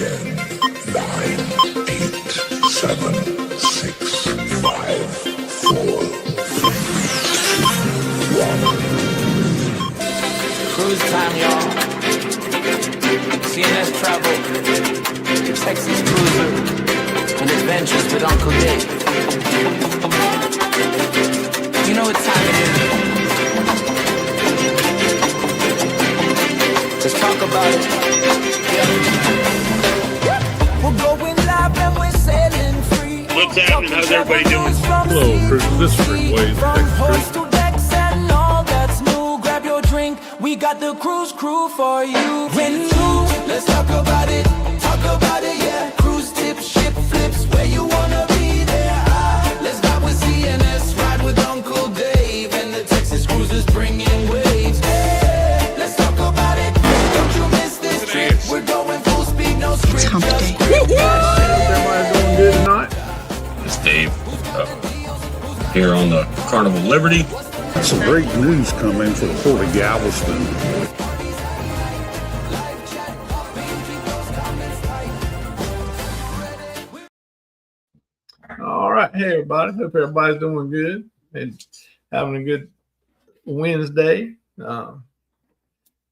10, 9, 8, 7, 6, 5, 4, 3, 2, 1. Cruise time, y'all. CNS travel. Texas Cruiser. And adventures with Uncle Dave. You know what time it is. Let's talk about it. Yeah. We're going live and we're sailing free. What's happening? How's everybody doing? Hello, Cruisers. This is Rick Wade. From host to decks and all that's new. Grab your drink. We got the cruise crew for you. When new, let's talk about it. Talk about it, yeah. Cruise tips, ship flips, where you wanna be there. Let's ride with CNS, ride with Uncle Dave, and the Texas Cruisers bringing waves. Hey, let's talk about it. Don't you miss this trip? We're going full speed, no script. It's hump day. Everybody doing good tonight? It's Dave here on the Carnival Liberty. Some great news coming for the Port of Galveston. All right. Hey, everybody. Hope everybody's doing good and having a good Wednesday.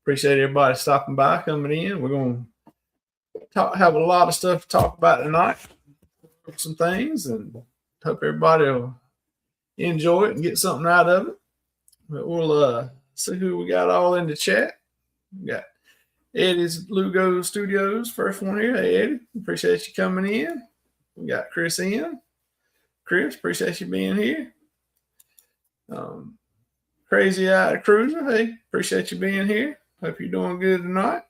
Appreciate everybody stopping by, coming in. We're going to have a lot of stuff to talk about tonight. Some things, and hope everybody will enjoy it and get something out of it. But we'll see who we got all in the chat. We got Eddie's Lugo Studios, first one here. Hey, Eddie, appreciate you coming in. We got Chris in. Chris, appreciate you being here. Crazy Eyed Cruiser, hey, appreciate you being here. Hope you're doing good tonight.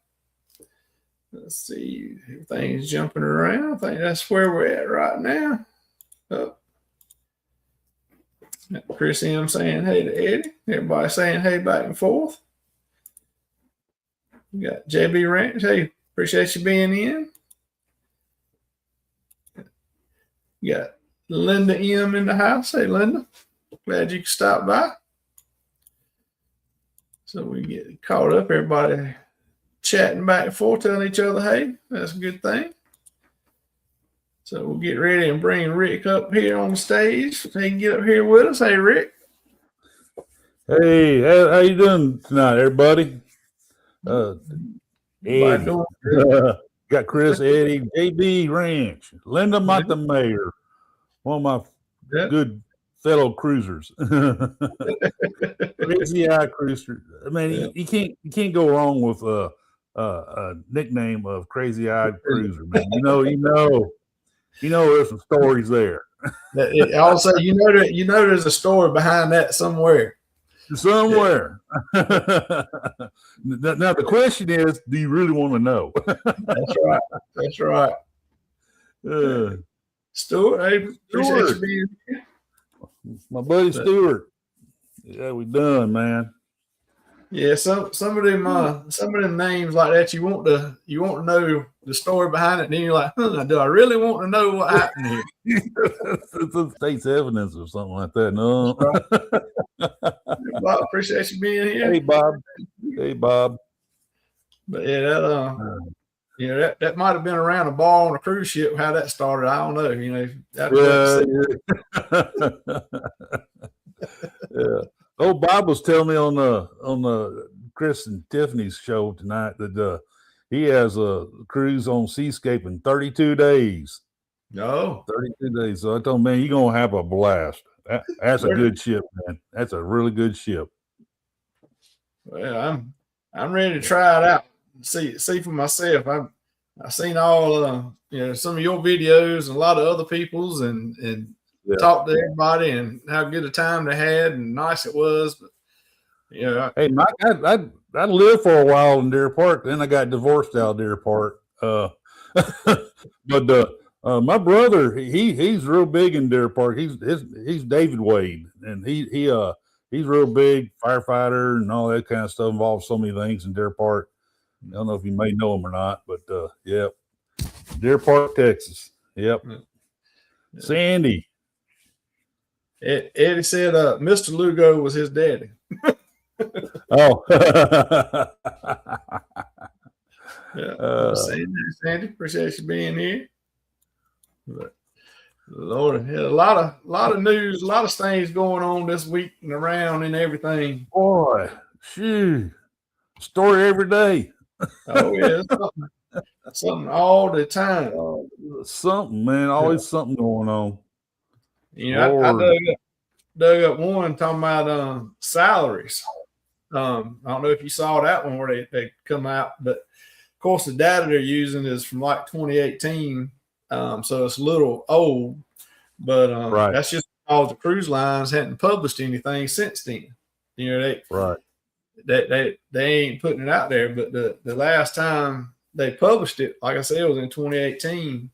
Let's see, everything's jumping around. I think that's where we're at right now. Oh. Chris M saying hey to Eddie. Everybody saying hey back and forth. We got JB Ranch. Hey, appreciate you being in. You got Linda M in the house. Hey, Linda. Glad you could stop by. So we get caught up. Everybody chatting back and forth, telling each other hey. That's a good thing. So we'll get ready and bring Rick up here on the stage. So he can get up here with us. Hey, Rick. Hey, how you doing tonight, everybody? Eddie, got Chris, Eddie, JB Ranch, Linda Montemayor, one of my good fellow cruisers. Crazy Eye Cruiser. I mean, you can't go wrong with a nickname of Crazy Eyed Cruiser, man. You know, there's some stories there. Also, you know, there's a story behind that somewhere. Somewhere. Now the question is, do you really want to know? That's right. That's right. Stuart, hey, appreciate you being here. My buddy Stuart. Yeah, we done, man. Yeah, some of them names like that, you want to know the story behind it, and then you're like, do I really want to know what happened here? It's state's evidence or something like that. No. Bob, appreciate you being here. Hey, Bob. Hey, Bob. But yeah, that might have been around a bar on a cruise ship. How that started, I don't know. Yeah. Oh, Bob was telling me on the Chris and Tiffany's show tonight that he has a cruise on Seascape in 32 days. No, 32 days. So I told him, man, you're gonna have a blast. That's a good ship, man. That's a really good ship. Well, I'm ready to try it out. See for myself. I've seen all some of your videos and a lot of other people's and talked to everybody and how good a time they had and nice it was. But hey, Mike, I lived for a while in Deer Park. Then I got divorced out of Deer Park. But my brother, he's real big in Deer Park. He's David Wade, and he's real big firefighter and all that kind of stuff. Involves so many things in Deer Park. I don't know if you may know him or not, but yep, Deer Park, Texas. Yep, Sandy. Eddie said Mr. Lugo was his daddy. Oh. Yeah. Sandy, appreciate you being here. But Lord, yeah, a lot of news, a lot of things going on this week and around and everything. Boy, shoot. Story every day. Oh yeah, something all the time. Something, man. Always something going on. You know, I dug up one talking about salaries. I don't know if you saw that one where they come out, but of course the data they're using is from like 2018, so it's a little old. But right. That's just because the cruise lines hadn't published anything since then. You know, they ain't putting it out there. But the last time they published it, like I said, it was in 2018.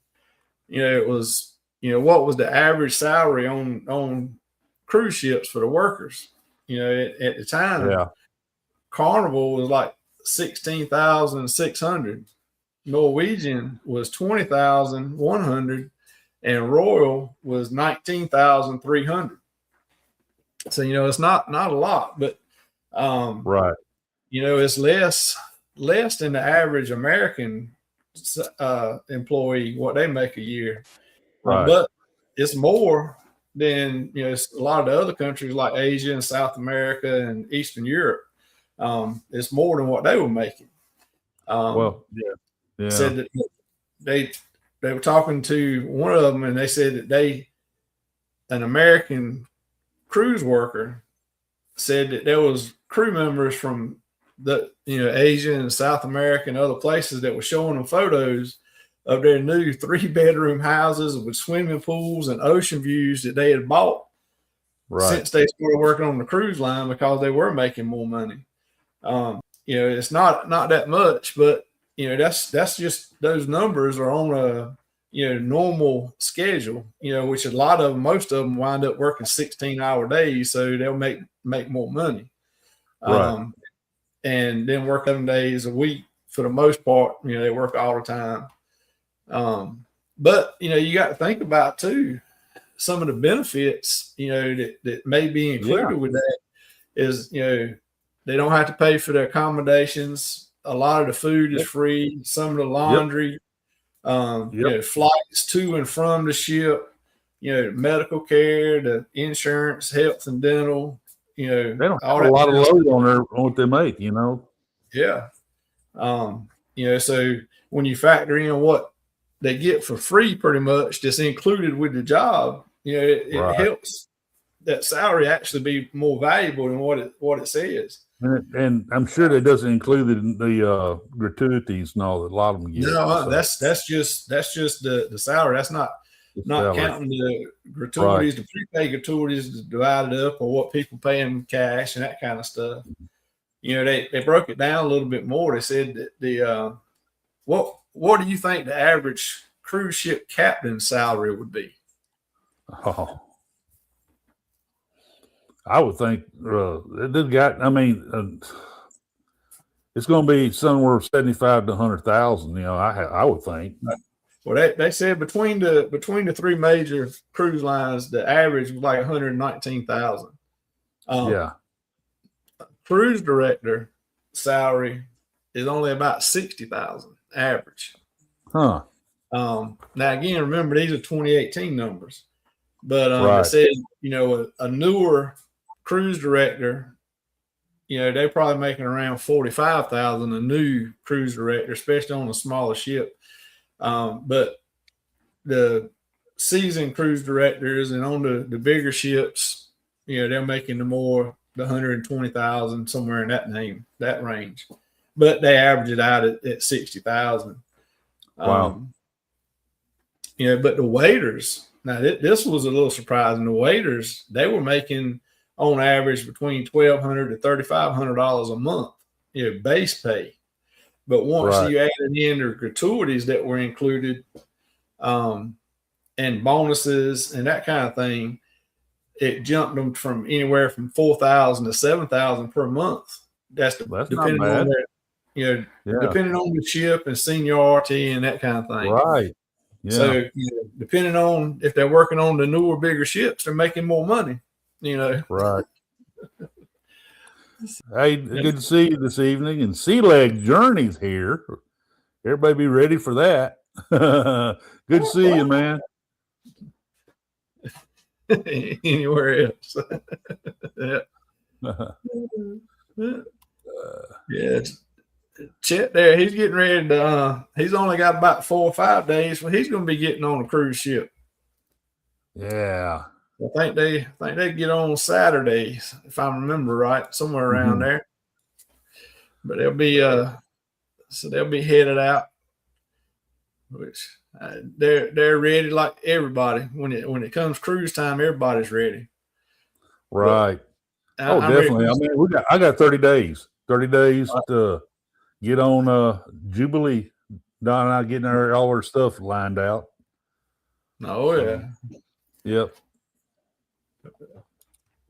You know, it was, you know, what was the average salary on cruise ships for the workers? You know, at the time, Carnival was like 16,600. Norwegian was 20,100, and Royal was 19,300. So you know, it's not a lot, but you know, it's less than the average American employee what they make a year, but it's more than, you know, it's a lot of the other countries like Asia and South America and Eastern Europe. It's more than what they were making. Said that they were talking to one of them, and they said that an American cruise worker said that there was crew members from the, you know, Asia and South America and other places that were showing them photos of their new 3-bedroom houses with swimming pools and ocean views that they had bought since they started working on the cruise line, because they were making more money. You know, it's not that much, but you know, that's just, those numbers are on a, you know, normal schedule, you know, which most of them wind up working 16-hour days, so they'll make more money. And then work 7 days a week for the most part. You know, they work all the time. But you know, you got to think about too, some of the benefits, you know, that may be included with that is, you know, they don't have to pay for their accommodations. A lot of the food is free. Some of the laundry, you know, flights to and from the ship, you know, medical care, the insurance, health and dental, you know, they don't have a lot of load on what they make, you know? Yeah. You know, so when you factor in what they get for free, pretty much that's included with the job, you know, it helps that salary actually be more valuable than what it says. And I'm sure that doesn't include the gratuities and all that a lot of them get. No, that's just the salary. That's not counting the gratuities, the prepaid gratuities divided up, or what people pay in cash and that kind of stuff. You know, they broke it down a little bit more. They said that what do you think the average cruise ship captain salary would be? Oh, I would think this guy. I mean, it's going to be somewhere 75 to 100,000. You know, I would think. Well, they said between the three major cruise lines, the average was like 119,000. Cruise director salary is only about 60,000 average. Now again, remember these are 2018 numbers, but it said, you know, a newer cruise director, you know, they're probably making around 45,000 a new cruise director, especially on a smaller ship. But the seasoned cruise directors and on the bigger ships, you know, they're making the 120,000, somewhere in that range. But they average it out at 60,000. Wow. You know, but the waiters, now this was a little surprising. The waiters, they were making on average between $1,200 to $3,500 a month, you know, base pay. But once you added in the gratuities that were included, and bonuses and that kind of thing, it jumped them from anywhere from 4,000 to 7,000 per month. That's depending on their, you know, depending on the ship and seniority and that kind of thing. Right. Yeah. So, you know, depending on if they're working on the newer, bigger ships, they're making more money. You know. Right. Hey, good to see you this evening. And Sea Leg Journey's here. everybody be ready for that. Good to see you, man. Anywhere else. Yeah. Yeah. Chet there, he's getting ready to he's only got about 4 or 5 days, but he's gonna be getting on a cruise ship. Yeah. I think they get on Saturdays, if I remember right, somewhere around there. But they'll be so they'll be headed out, which they're ready like everybody. When it comes cruise time, everybody's ready. Right. I'm definitely. ready. I mean, I got 30 days. 30 days to get on Jubilee. Don and I getting all our stuff lined out. Oh yeah. Yep.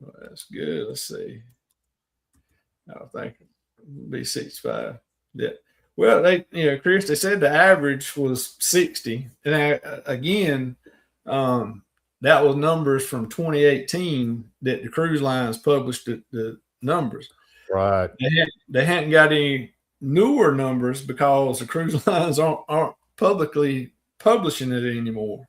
Well, that's good. Let's see. I think it'll be 65. Yeah. Well, Chris, they said the average was 60. And again, that was numbers from 2018 that the cruise lines published the numbers. Right. They hadn't got any newer numbers because the cruise lines aren't publicly publishing it anymore.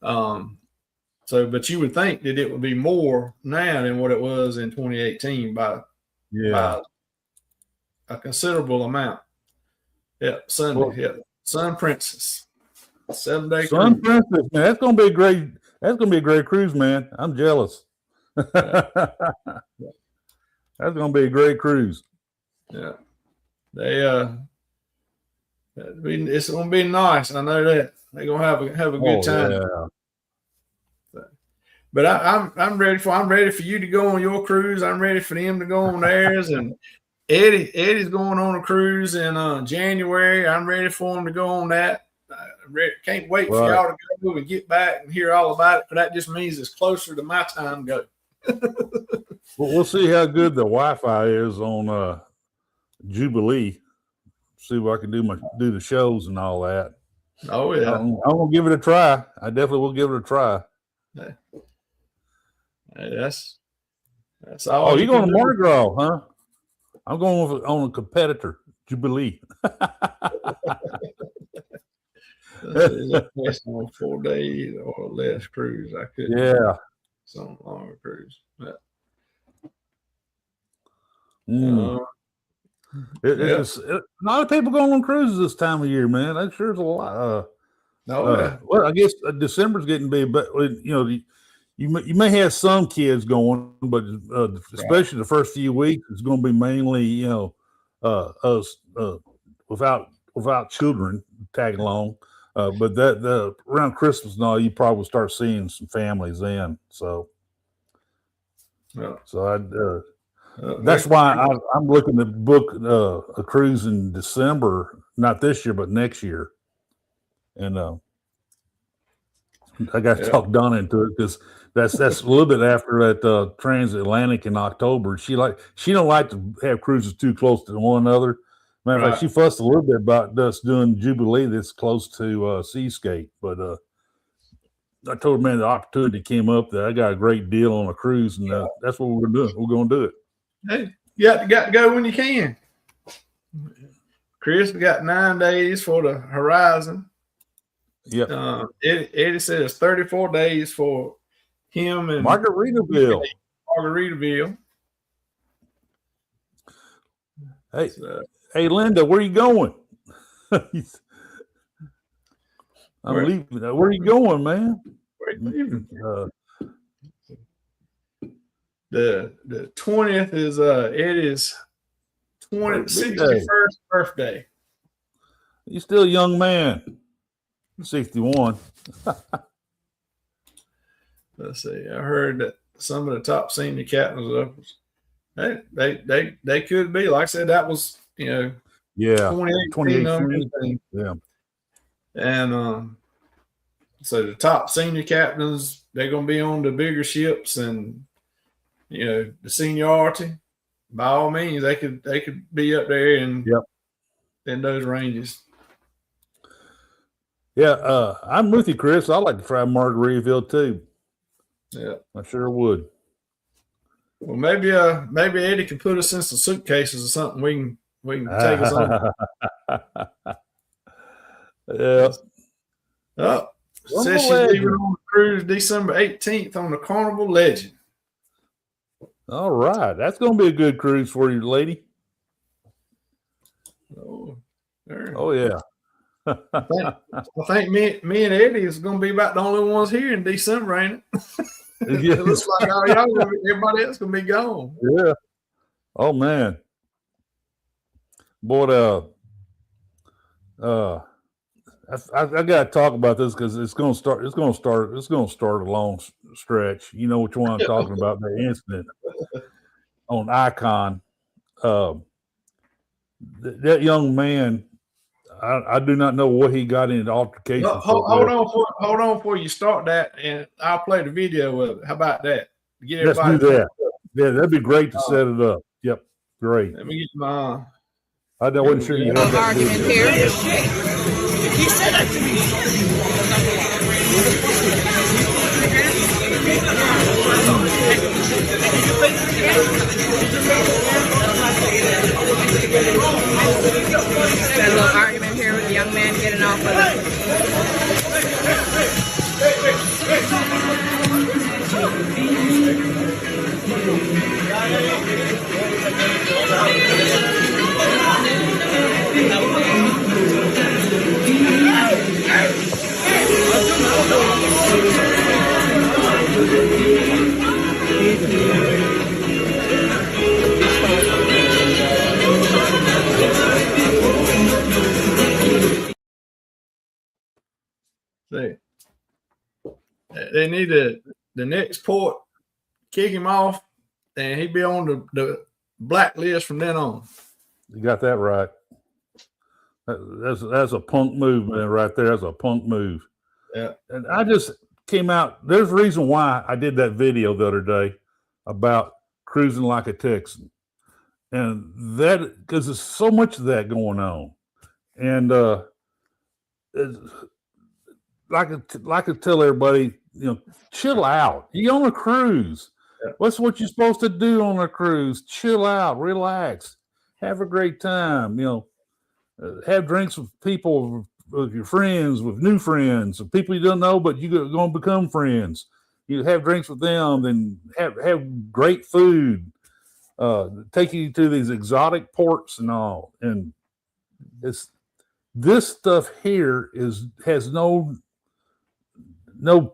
But you would think that it would be more now than what it was in 2018 by a considerable amount. Yeah, Sunday. Well, yeah, Sun Princess, 7-day Sun cruise. Princess, man, that's gonna be a great. That's gonna be a great cruise, man. I'm jealous. That's gonna be a great cruise. Yeah, it's gonna be nice. I know that they're gonna have a good time. Yeah. But I'm ready for you to go on your cruise. I'm ready for them to go on theirs. And Eddie's going on a cruise in January. I'm ready for him to go on that. Can't wait for y'all to go and get back and hear all about it. But that just means it's closer to my time go. Well, we'll see how good the Wi-Fi is on Jubilee. See what I can do the shows and all that. Oh yeah, I'm gonna give it a try. I definitely will give it a try. Hey, that's all. Oh, you're going to Mardi Gras, huh? I'm going on a competitor, Jubilee. That's on 4 days or less cruise. I couldn't. Yeah. Some longer cruise. But, It's a lot of people going on cruises this time of year, man. That sure is a lot. Well, I guess December's getting big, but you may have some kids going, but especially the first few weeks, it's going to be mainly us without children tagging along. But that around Christmas and all, you probably start seeing some families then. So that's why I'm looking to book a cruise in December, not this year, but next year. And I got to talk Donna into it because that's a little bit after that transatlantic in October. She don't like to have cruises too close to one another. Matter of fact, she fussed a little bit about us doing Jubilee that's close to Seascape, but I told her, man, the opportunity came up that I got a great deal on a cruise, and that's what we're going to do. We're going to do it. Hey, you got to go when you can. Chris got 9 days for the Horizon. Yep. Eddie said it's 34 days for him and Margaritaville. Hey, Linda, where are you going? I'm leaving. Where are you going, man? Where are you leaving? The 20th is Eddie's 61st birthday. You're still a young man. 61. Let's see. I heard that some of the top senior captains they could be. Like I said, that was 2018 numbers. And so the top senior captains, they're going to be on the bigger ships, and the seniority. By all means, they could be up there in those ranges. Yeah, I'm with you, Chris. I like to try Margaritaville too. Yeah, I sure would. Well, maybe Eddie can put us in some suitcases or something. We can take us on. Yeah. Oh, One says she's more legend. leaving on the cruise December 18th on the Carnival Legend. All right. That's going to be a good cruise for you, lady. Oh, there. Oh, yeah. I think me and Eddie is going to be about the only ones here in December, ain't it? It looks like all y'all, everybody else going to be gone. Yeah. Oh, man. Boy, I got to talk about this because it's going to start a long stretch. You know which one I'm talking about, the incident on Icon. That young man, I do not know what he got into altercation. No, hold on before you start that, and I'll play the video of it. How about that? Get Let's do that. Yeah, that'd be great to set it up. Yep, great. Let me get my. I wasn't sure you had that Argument video. here. He said that to me. Got a little argument here with the young man getting off of See, they need the next port kick him off, and he'd be on the blacklist from then on. You got that right. That's a punk move, man, right there. That's a punk move. Yeah. And I just came out. There's a reason why I did that video the other day about cruising like a Texan. And that, because there's so much of that going on. And like I tell everybody, chill out. You're on a cruise. Yeah. What's what you're supposed to do on a cruise? Chill out, relax, have a great time. Have drinks with people, with your friends, with new friends, with people you don't know, but you're going to become friends. You have drinks with them, then have great food. Take you to these exotic ports and all. And this stuff here has no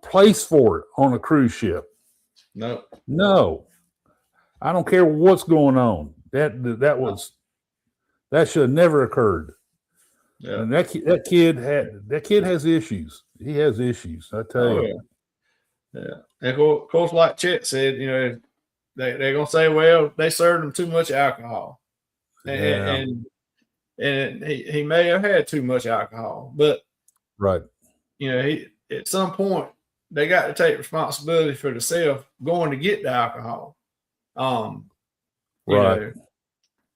place for it on a cruise ship. No. I don't care what's going on. That should have never occurred. Yeah. And that kid has issues. He has issues. I tell you. Yeah. And of course, like Chet said, they're gonna say, well, they served him too much alcohol, and he may have had too much alcohol, but right. He at some point they got to take responsibility for themselves going to get the alcohol. Right.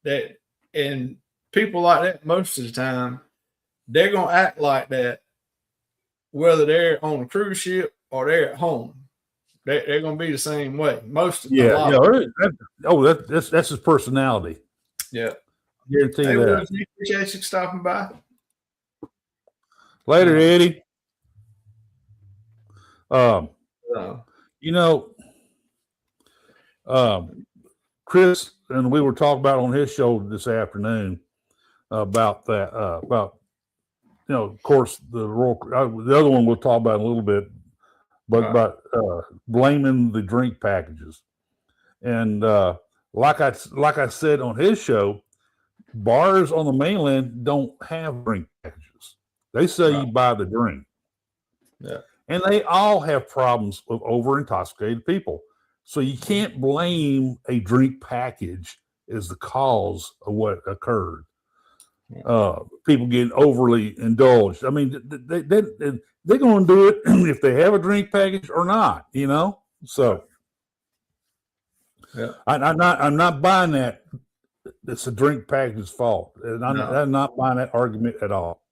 That and people like that most of the time they're gonna act like that, whether they're on a cruise ship or they're at home. They're gonna be the same way. Most of the that's his personality. Yeah. I guarantee you that. We appreciate you stopping by. Later, Eddie. Chris, and we were talking about on his show this afternoon about that, of course, the other one we'll talk about in a little bit, but about blaming the drink packages. And like I said on his show, bars on the mainland don't have drink packages. They say you buy the drink. Yeah. And they all have problems with over intoxicated people. So you can't blame a drink package as the cause of what occurred. People getting overly indulged. I mean, they're going to do it if they have a drink package or not, So yeah. I'm not buying that. It's a drink package's fault. And I'm not buying that argument at all.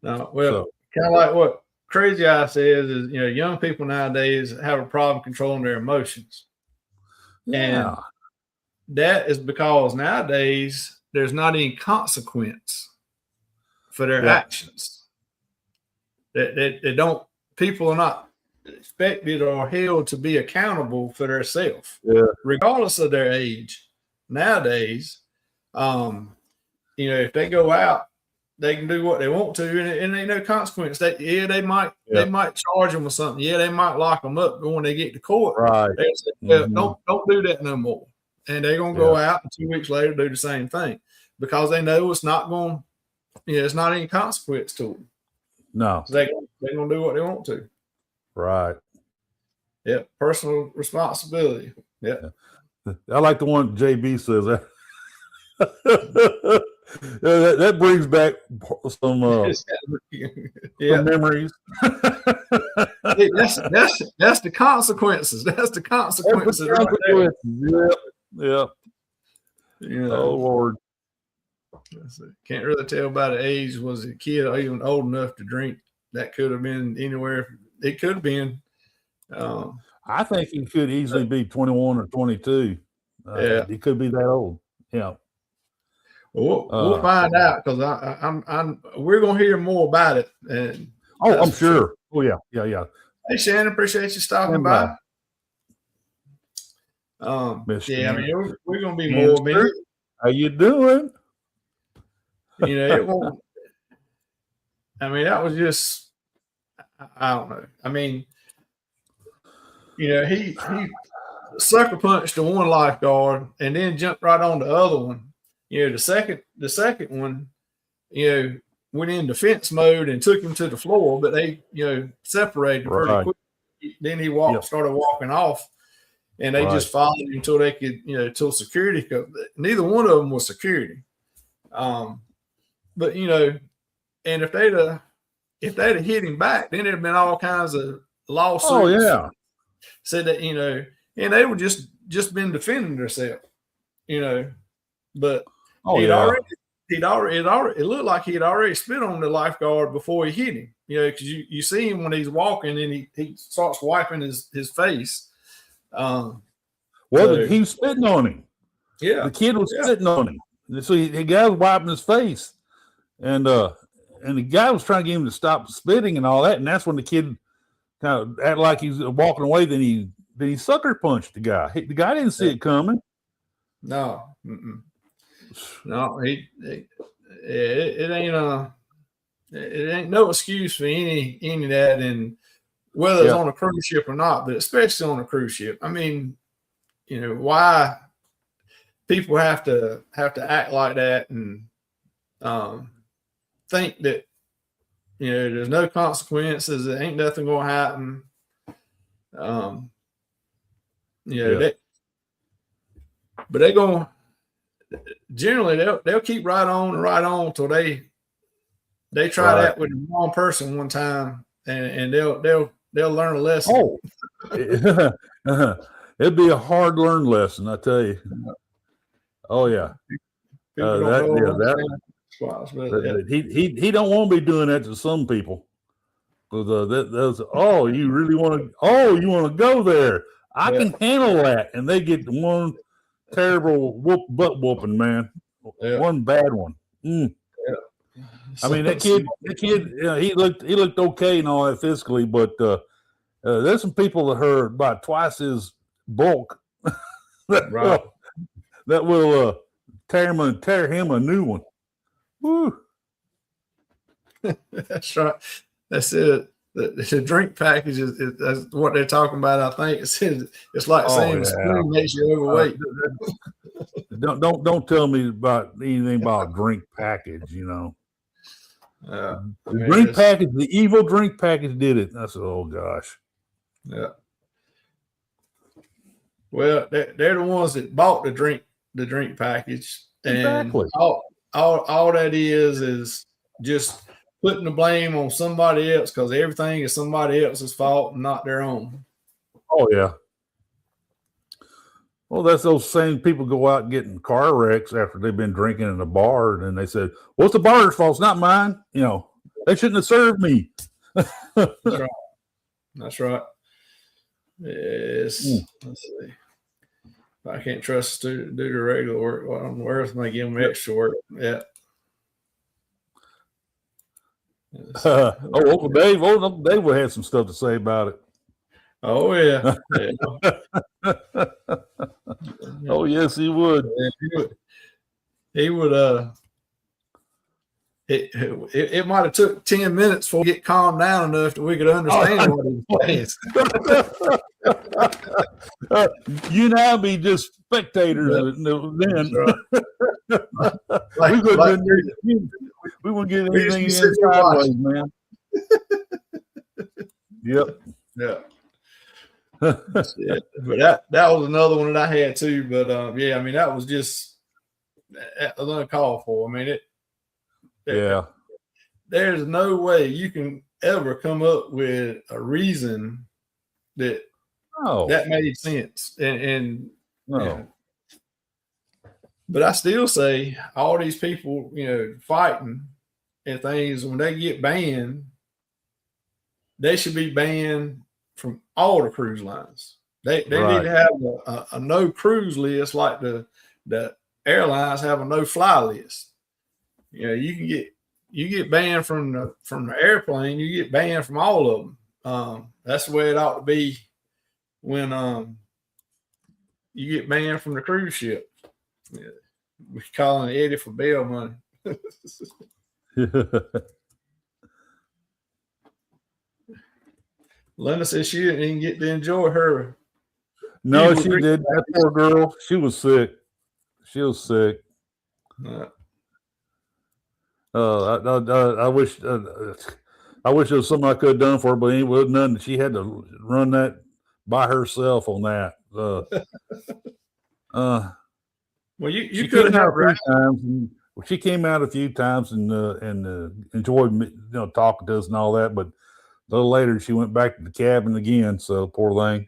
No, well, kind of like what Crazy Eye says is, young people nowadays have a problem controlling their emotions. Yeah. And that is because nowadays there's not any consequence for their actions. They don't. People are not expected or held to be accountable for themselves, regardless of their age. Nowadays, if they go out, they can do what they want to, and ain't no consequence. They might charge them with something. Yeah, they might lock them up, but when they get to court, Right. they say, don't do that no more. And they're gonna go out and 2 weeks later do the same thing because they know it's not going. It's not any consequence to them. No. So they're gonna do what they want to. Right. Yeah, personal responsibility. Yeah. I like the one JB says that. that brings back some memories. That's the consequences. That's the consequences. Right there. Yep. Oh Lord. Can't really tell by the age. Was a kid even old enough to drink? That could have been anywhere. It could have been. I think he could easily be 21 or 22. He could be that old. Yeah. Well, we'll find out because we're gonna hear more about it. And I'm sure. Oh yeah. Hey Shannon, appreciate you stopping by. Yeah, I mean we're gonna be more. How you doing? It won't. I mean, that was just. I don't know. I mean, he sucker punched the one lifeguard and then jumped right on the other one. The second one, went in defense mode and took him to the floor, but they, separated pretty quick. Then he started walking off, and they just followed him until they could, till security. Neither one of them was security. But and if they'd have hit him back, then there'd have been all kinds of lawsuits. Oh yeah. Said that and they would just been defending themselves, but it looked like he'd already spit on the lifeguard before he hit him. Because you see him when he's walking and he starts wiping his face. He was spitting on him. Yeah, the kid was spitting on him. So the guy was wiping his face, and the guy was trying to get him to stop spitting and all that. And that's when the kid kind of acted like he's walking away. Then he sucker punched the guy. The guy didn't see it coming. No. No, it ain't no excuse for any of that, and whether it's on a cruise ship or not, but especially on a cruise ship. I mean, why people have to act like that and think that there's no consequences, there ain't nothing gonna happen. But they're gonna generally they'll keep right on till they try that with the wrong person one time, and they'll learn a lesson. It'd be a hard learned lesson, I tell you. Oh yeah. He don't want to be doing that to some people. Because you really want to go there. I can handle that, and they get one terrible butt whooping, man. One bad one. I mean, that kid, he looked okay and all that physically, but there's some people that are about twice his bulk that will tear him a new one. Woo. That's right. That's it. The drink package is what they're talking about. I think it's like saying spoon makes you overweight. Don't tell me about anything about drink package. The drink package, the evil drink package did it. I said, oh gosh. Yeah. Well, they're the ones that bought the drink package, and exactly. all that is just putting the blame on somebody else because everything is somebody else's fault and not their own. Oh yeah. Well, that's those same people go out and get in car wrecks after they've been drinking in a bar, and they said, "Well, it's the bar's fault, it's not mine." They shouldn't have served me. That's right. That's right. Yes. Let's see. If I can't trust to do the regular work, well, on earth may give them extra work. Yeah. Uncle Dave. Oh, Uncle Dave will have some stuff to say about it. Oh yeah. Oh yes, he would. He would. It might have took 10 minutes before we get calmed down enough that we could understand what he was saying. You and I be just spectators then. Like, we wouldn't get anything in sideways, man. Yep. Yeah. But that was another one that I had too. But yeah, I mean that was just uncalled for. I mean yeah. There's no way you can ever come up with a reason that made sense. And no. you know, but I still say all these people, fighting and things, when they get banned, they should be banned from all the cruise lines. They need to have a no cruise list like the airlines have a no fly list. You get banned from the airplane, you get banned from all of them. That's the way it ought to be when you get banned from the cruise ship. Yeah. We're calling Eddie for bail money. Linda said she didn't even get to enjoy her. No, she didn't. That poor girl. She was sick. I wish there was something I could have done for her, but it wasn't nothing. She had to run that by herself on that. Well, you could have helped her. She came out a few times and enjoyed talking to us and all that, but a little later she went back to the cabin again. So poor thing.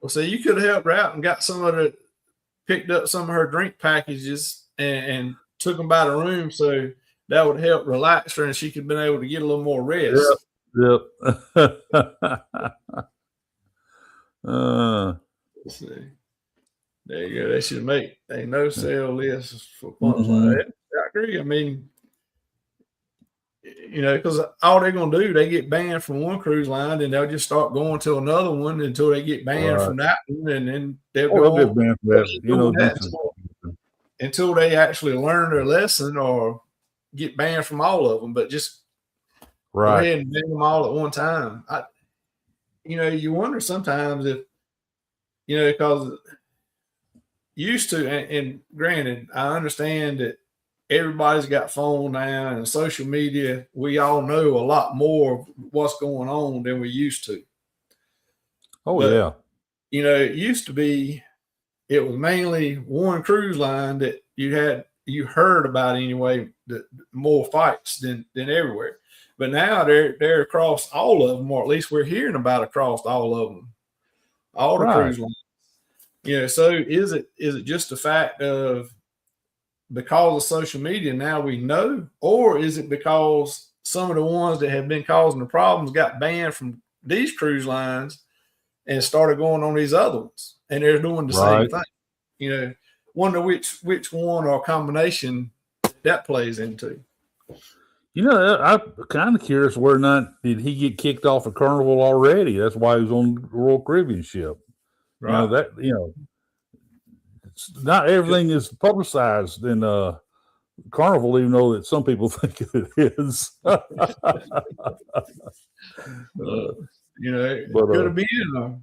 Well, see, you could have helped her out and got picked up some of her drink packages and took them by the room, so that would help relax her and she could have been able to get a little more rest. Yep. Let's see. There you go. They should make a no sale list for pumps like that. I agree. I mean, because all they're going to do, they get banned from one cruise line, and they'll just start going to another one until they get banned from that one, and then they'll go on banned from that. Until they actually learn their lesson or get banned from all of them. But just go ahead and ban them all at one time. You wonder sometimes if, because used to, and granted, I understand that everybody's got phone now and social media. We all know a lot more of what's going on than we used to. Oh, but, yeah. It used to be, it was mainly one cruise line that you heard about anyway, more fights than everywhere. But now they're across all of them, or at least we're hearing about across all of them, all the cruise lines. So is it just the fact of because of social media now we know, or is it because some of the ones that have been causing the problems got banned from these cruise lines and started going on these other ones, and they're doing the same thing? Wonder which one or combination that plays into. I'm kind of curious whether or not did he get kicked off of Carnival already? That's why he was on the Royal Caribbean ship. Right. Not everything is publicized in Carnival, even though that some people think it is. It could have been.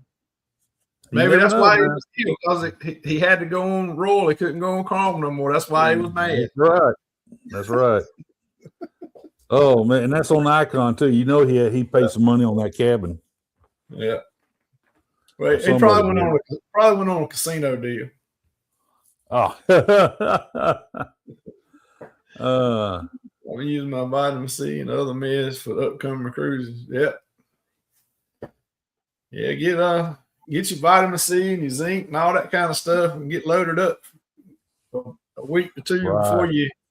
Maybe that's why he was killed, because he had to go on Royal. He couldn't go on Carnival no more. That's why he was mad. That's right. Oh man, and that's on Icon too. He paid some money on that cabin. Yeah. Well, he probably went on a casino deal. Oh. I'm using my vitamin C and other meds for the upcoming cruises. Yep. Yeah, get your vitamin C and your zinc and all that kind of stuff, and get loaded up for a week or two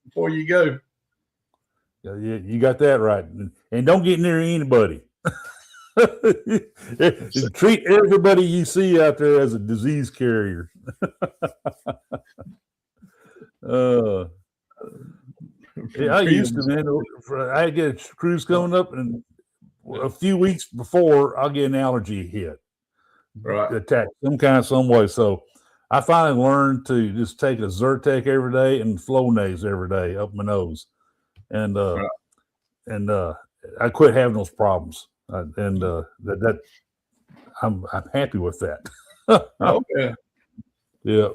before you go. Yeah, you got that right. And don't get near anybody. Treat everybody you see out there as a disease carrier. Yeah, I used to, man. I get a cruise coming up, and a few weeks before, I'll get an allergy hit, Right. attack some way. So I finally learned to just take a Zyrtec every day and Flonase every day up my nose, and I quit having those problems. That I'm happy with that. Okay. Yeah.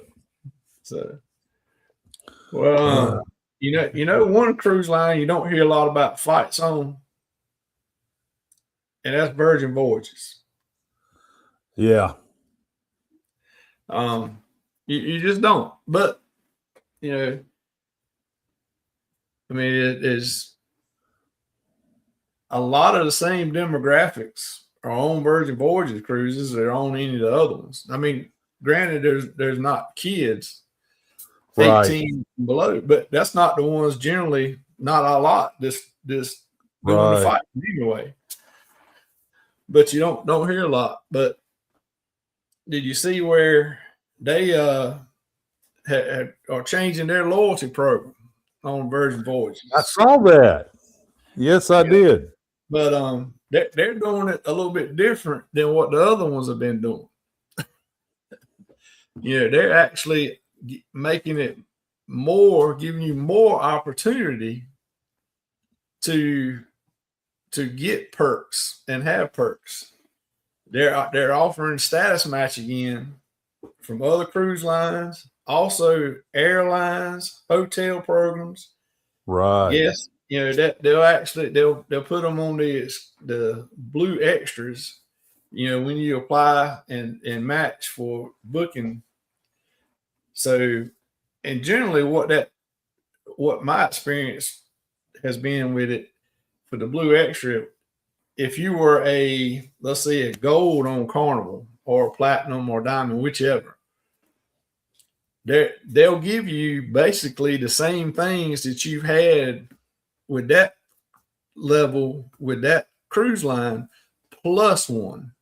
So, well, you know, one cruise line you don't hear a lot about flights on, and that's Virgin Voyages. Yeah. You just don't. But you know, I mean, it is a lot of the same demographics are on Virgin Voyages cruises that are on any of the other ones. I mean, granted, there's not kids 18 Right. and below, but that's not the ones generally. Not a lot. Just going to Right. fight anyway. But you don't hear a lot. But did you see where they are changing their loyalty program on Virgin Voyages? I saw that. Yes, I did. But they're doing it a little bit different than what the other ones have been doing. They're actually making it more, giving you more opportunity to get perks and have perks. They're offering status match again from other cruise lines, also airlines, hotel programs. Right. Yes, that they'll put them on the blue extras. When you apply and match for booking. So, and generally, what my experience has been with it for the blue extra, if you were let's say a gold on Carnival or platinum or diamond, whichever, they'll give you basically the same things that you've had with that level with that cruise line plus one.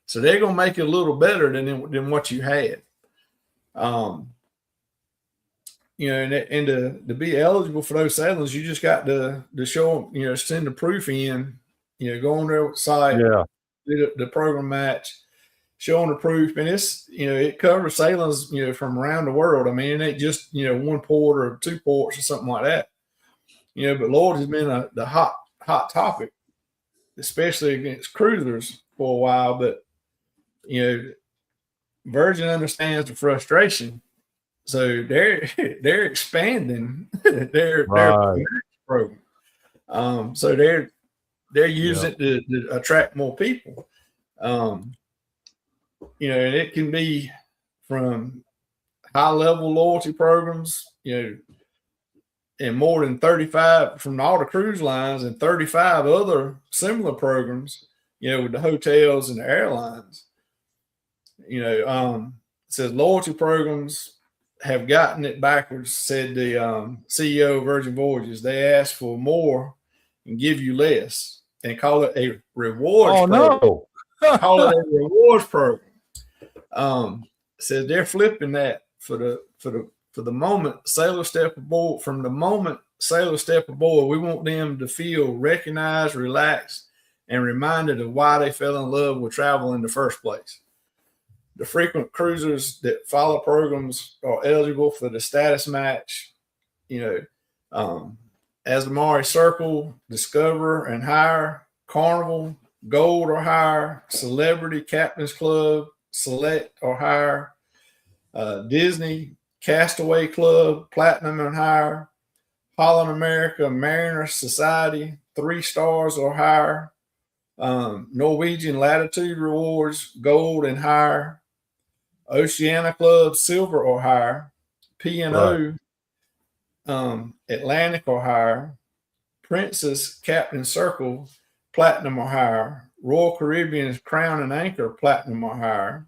So they're gonna make it a little better than what you had. And to be eligible for those sailings, you just got to show them, send the proof in, go on their site, Yeah. do the program match, showing the proof, and it's it covers sailings from around the world. I mean, it ain't just one port or two ports or something like that. But Lord has been the hot topic, especially against cruisers for a while. But Virgin understands the frustration, so they're expanding their program. So they're using it to attract more people. And it can be from high level loyalty programs, and more than 35 from all the cruise lines and 35 other similar programs, with the hotels and the airlines. It says loyalty programs have gotten it backwards, said the CEO of Virgin Voyages. They ask for more and give you less and call it a rewards program. No. Call it a rewards program. Says they're flipping that for the moment sailors step aboard. From the moment sailors step aboard, we want them to feel recognized, relaxed, and reminded of why they fell in love with travel in the first place. The frequent cruisers that follow programs are eligible for the status match. Azamari Circle, Discover and Higher, Carnival, Gold or Higher, Celebrity, Captain's Club, Select or Higher, Disney, Castaway Club, Platinum and Higher, Holland America, Mariner Society, 3 stars or higher, Norwegian Latitude Rewards, Gold and Higher, Oceania Club, Silver or Higher, P&O, Atlantic or Higher, Princess, Captain Circle, Platinum or Higher, Royal Caribbean's Crown and Anchor, Platinum or Higher,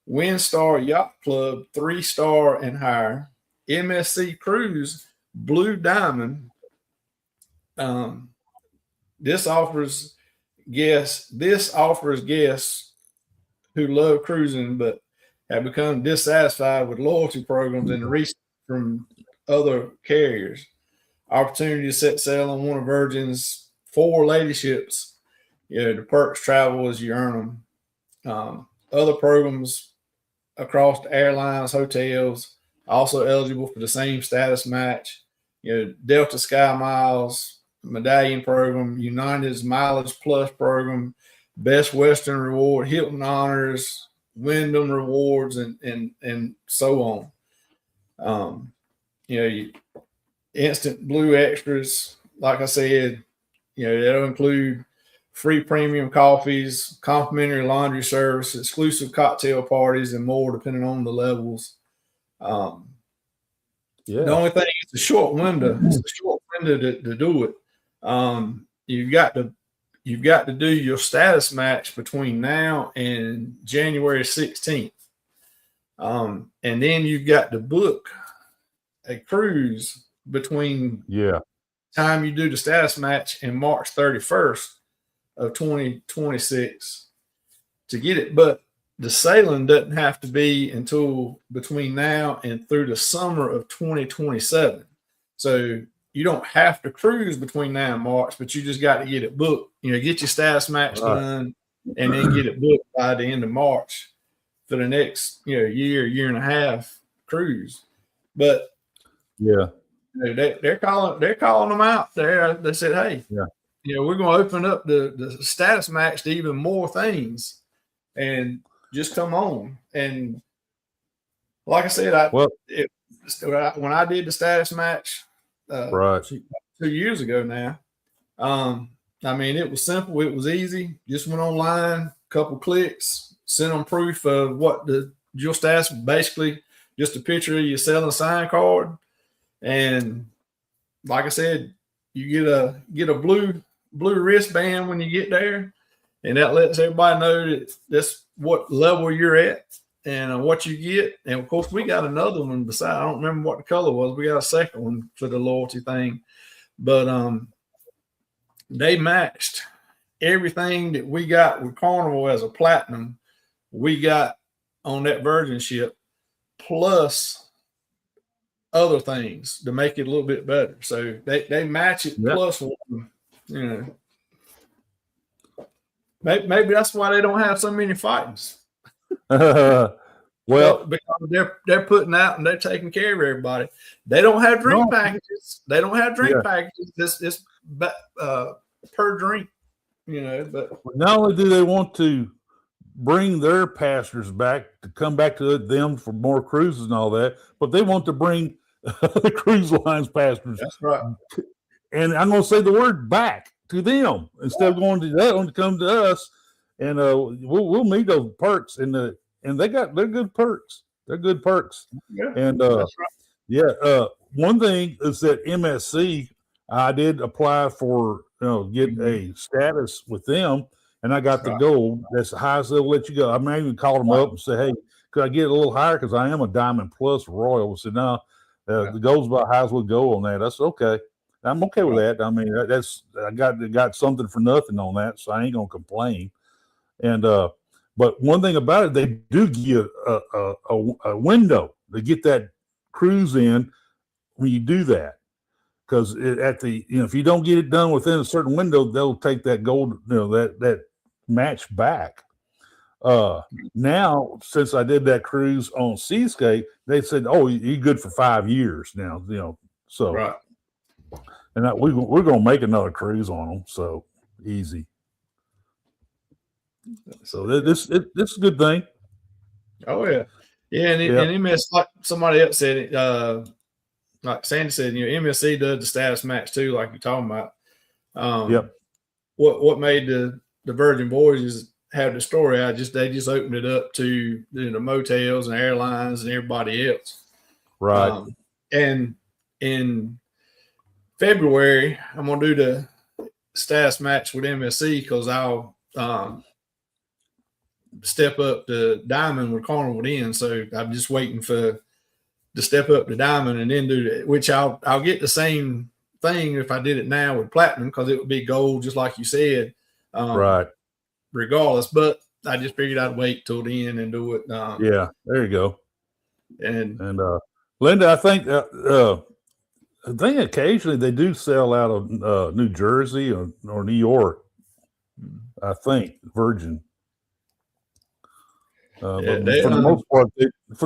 Windstar Yacht Club, 3 star and higher, MSC Cruise, Blue Diamond. This offers guests who love cruising but have become dissatisfied with loyalty programs and recent from other carriers. opportunity to set sail on one of Virgin's 4 lady ships. The perks travel as you earn them. Other programs across the airlines, hotels, also eligible for the same status match. Delta Sky Miles, Medallion Program, United's Mileage Plus Program, Best Western Reward, Hilton Honors, Wyndham Rewards, and so on. Instant Blue Extras, like I said, that'll include free premium coffees, complimentary laundry service, exclusive cocktail parties, and more depending on the levels. The only thing is a short window. It's a short window to do it. You've got to do your status match between now and January 16th. And then you've got to book a cruise between time you do the status match and March 31st of 2026 to get it. But the sailing doesn't have to be until between now and through the summer of 2027. So you don't have to cruise between now and March, but you just got to get it booked. Get your status match done and then get it booked by the end of March for the next year and a half cruise. But they're calling them out there. They said, hey, we're going to open up the status match to even more things, and just come on. And like I said, when I did the status match 2 years ago now, it was simple. It was easy. Just went online, couple clicks, sent them proof of what your status, basically just a picture of your selling sign card. And like I said, you get a blue wristband when you get there, and that lets everybody know that that's what level you're at and what you get. And of course, we got another one beside. I don't remember what the color was. We got a second one for the loyalty thing, but they matched everything that we got with Carnival as a platinum. We got on that Virgin ship, plus other things to make it a little bit better. So they match it plus one. Maybe that's why they don't have so many fightings. Well, because they're putting out and they're taking care of everybody. They don't have drink packages. They don't have drink packages. It's per drink. But not only do they want to bring their passengers back to come back to them for more cruises and all that, but they want to bring the cruise lines passengers. That's right. And I'm going to say the word back to them instead of going to that one to come to us, and we'll meet those perks, and they're good perks. They're good perks. Yeah, and that's right. One thing is that MSC, I did apply for get a status with them, and I got the gold. That's the highest they'll let you go. I may even call them up and say, hey, could I get a little higher because I am a Diamond Plus Royal? I said, no, the gold's about high as we'll go on that. That's okay. I'm okay with that. I mean, I got something for nothing on that, so I ain't gonna complain. And but one thing about it, they do give you a window to get that cruise in when you do that, because if you don't get it done within a certain window, they'll take that gold, that match back. Now, since I did that cruise on Seascape, they said, "Oh, you're good for 5 years now." So right. And we're going to make another cruise on them, so easy. So this is a good thing. Oh yeah. And MS, like somebody else said it. Like Sandy said, MSC does the status match too, like you're talking about. What made the Virgin Voyages have the story? They just opened it up to the motels and airlines and everybody else. Right. And in February, I'm gonna do the status match with MSC because I'll step up to Diamond with Carnival in. So I'm just waiting to step up to Diamond and then do that, which I'll get the same thing if I did it now with Platinum, because it would be gold, just like you said. Right. Regardless, but I just figured I'd wait till the end and do it. There you go. And Linda, I think I think occasionally they do sell out of New Jersey or New York. I think Virgin. But for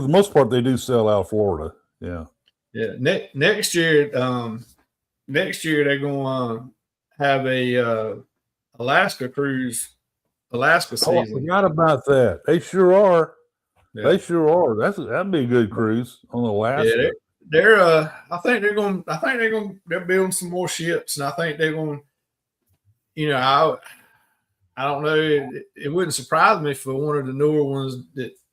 the most part, they do sell out of Florida. Yeah. Yeah. Next year they're going to have a Alaska cruise, Alaska Oh, I season. forgot about that. They sure are. Yeah. They sure are. That'd be a good cruise on Alaska. Yeah, they're I think they're building some more ships, and I think they're going. You know, I don't know. It wouldn't surprise me for one of the newer ones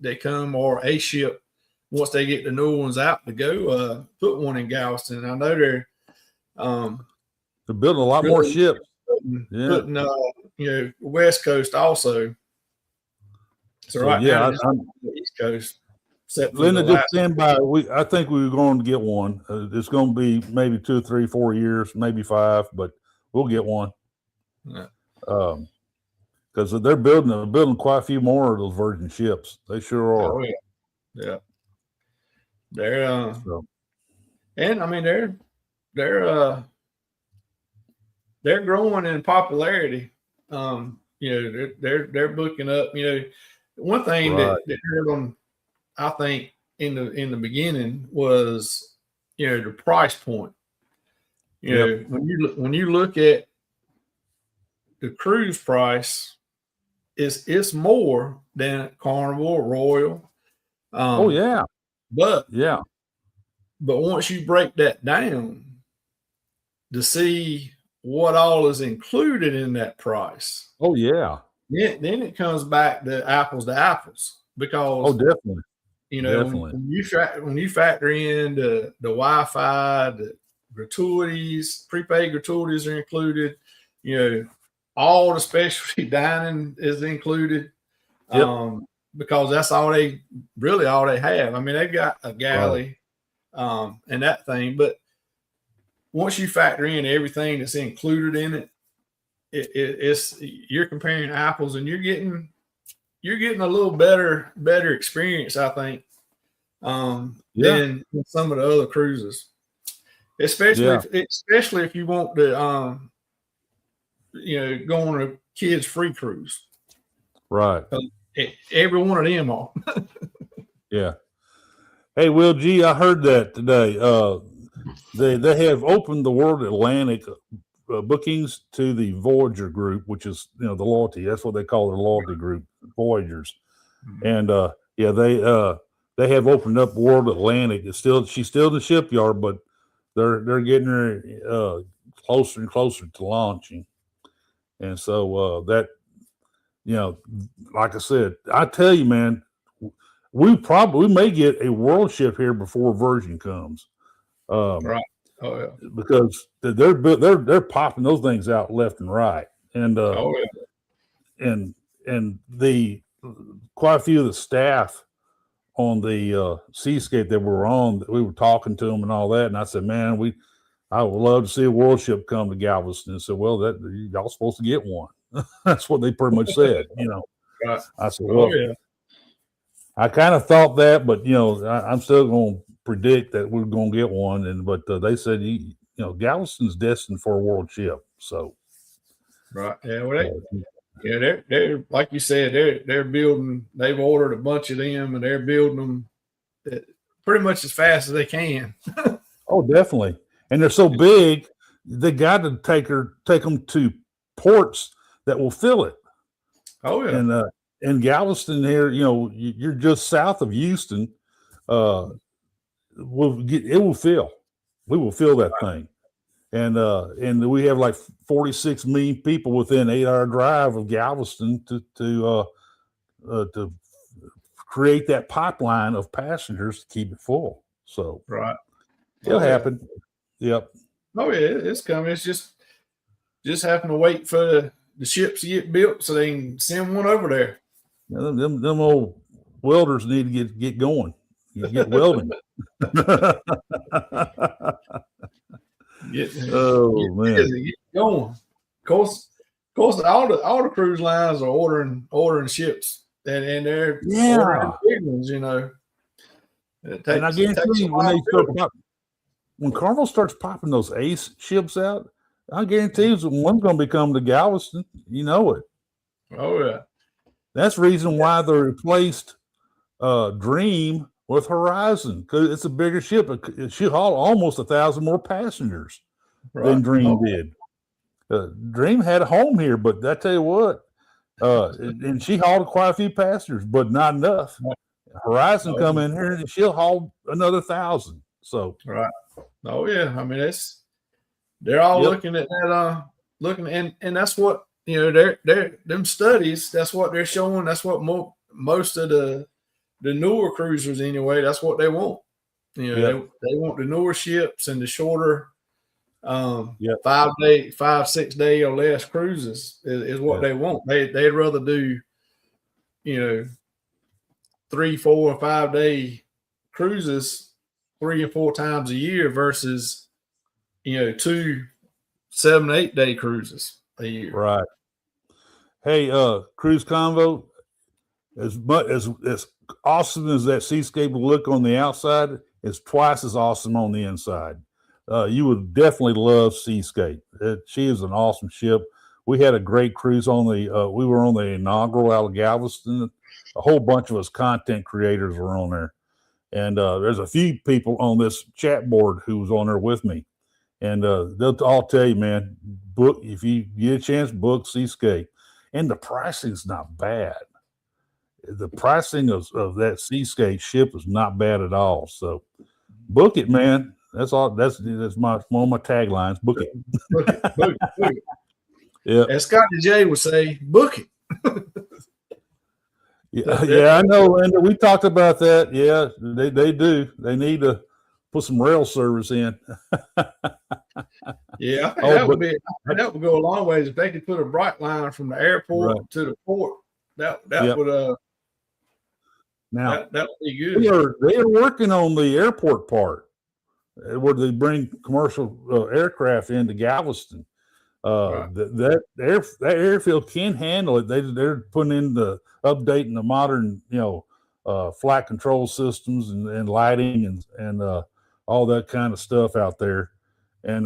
that come, or a ship once they get the newer ones out to go put one in Galveston. I know they're building a lot more ships. Putting West Coast also. So right now, on the East Coast. Linda, just stand by. I think we were going to get one. It's going to be maybe 2, 3, 4 years, maybe 5, but we'll get one. Yeah. Because they're building quite a few more of those Virgin ships. They sure are. Oh, yeah. They're and I mean they're growing in popularity. They're booking up. One thing that hurt them, I think, in the beginning was the price point. When you look at the cruise price, it's more than Carnival, Royal. But once you break that down to see what all is included in that price, then it comes back to apples because definitely. Definitely. When you factor in the Wi-Fi, the gratuities, prepaid gratuities are included. All the specialty dining is included. Because that's all they have. I mean, they've got a galley and that thing, but once you factor in everything that's included in it, it's you're comparing apples, and you're getting a little better experience, I think, than some of the other cruises. Especially if you want to go on a kids free cruise. Right. Every one of them are. Yeah. Hey, Will G, I heard that today. They have opened the World Atlantic bookings to the Voyager group, which is the loyalty. That's what they call their loyalty group, Voyagers. And they have opened up World Atlantic. She's still in the shipyard, but they're getting her closer and closer to launching. And so that. Like I said, I tell you, man, we may get a world ship here before Virgin comes. Right. Oh yeah. Because they're popping those things out left and right, and and the quite a few of the staff on the Seascape that we were talking to them and all that, and I said, man, I would love to see a world ship come to Galveston. And said, well, y'all supposed to get one. That's what they pretty much said, Right. I said, well, I kind of thought that, but I'm still going to predict that we're going to get one. But they said, Galveston's destined for a world ship. So, right, yeah, well, they're like you said, they're building. They've ordered a bunch of them, and they're building them pretty much as fast as they can. Oh, definitely, and they're so big, they got to take them to ports that will fill it. Oh yeah. And in Galveston here, you're just south of Houston. It will fill. We will fill that thing. And we have like 46 million people within 8-hour drive of Galveston to create that pipeline of passengers to keep it full. So right. It'll happen. Yep. Oh yeah, it's coming. It's just having to wait for the ships to get built so they can send one over there. Them old welders need to get going. Get welding. Get man, get going. Of course, all the cruise lines are ordering ships, and they're ordering big ones. And I guarantee you, when they start when Carnival starts popping those Ace ships out, I guarantee you one's going to be coming to Galveston. You know it. Oh yeah. That's the reason why they replaced Dream with Horizon, because it's a bigger ship. It should haul almost 1,000 more passengers than Dream did. Dream had a home here, but I tell you what, and she hauled quite a few passengers, but not enough. Horizon come in here and she'll haul another 1,000. So right. Oh yeah. I mean, they're all looking at that. And that's what, you know, they're them studies. That's what they're showing. That's what most of the newer cruisers anyway. That's what they want. You know, they want the newer ships and the shorter 5, 6 day or less cruises is what they want. They'd rather do, you know, 3, 4, 5 day cruises 3 or 4 times a year versus, you know, 2, 7, 8 day cruises a year. Right. Hey, Cruise Convo, as awesome as that Seascape will look on the outside, it's twice as awesome on the inside. You would definitely love Seascape. She is an awesome ship. We had a great cruise on we were on the inaugural out of Galveston. A whole bunch of us content creators were on there. And there's a few people on this chat board who was on there with me. And they'll all tell you, man, book, if you get a chance, book Seascape. And the pricing's not bad. The pricing of that Seascape ship is not bad at all. So book it, man. That's all. That's one of my taglines. Book it. Book it. Yeah. As Scotty J would say, book it. Yeah, I know, Linda. We talked about that. Yeah, they do. They need to put some rail service in. Yeah, I think that would go a long ways if they could put a bright line from the airport to the port. That would now that would be good. They are working on the airport part where they bring commercial aircraft into Galveston. That airfield can handle it. They're putting in the updating the modern, flight control systems and lighting and all that kind of stuff out there. And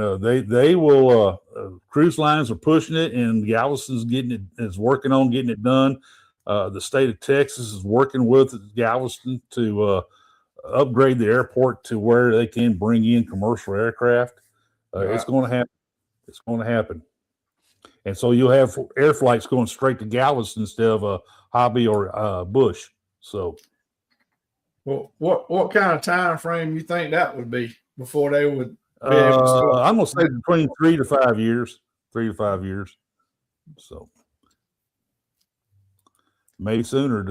they will cruise lines are pushing it, and Galveston's is working on getting it done. The state of Texas is working with Galveston to upgrade the airport to where they can bring in commercial aircraft. It's going to happen. It's going to happen. And so you'll have air flights going straight to Galveston instead of a Hobby or Bush. So, well, what kind of time frame you think that would be before they would be able to start? I'm going to say between 3 to 5 years. 3 to 5 years. So maybe sooner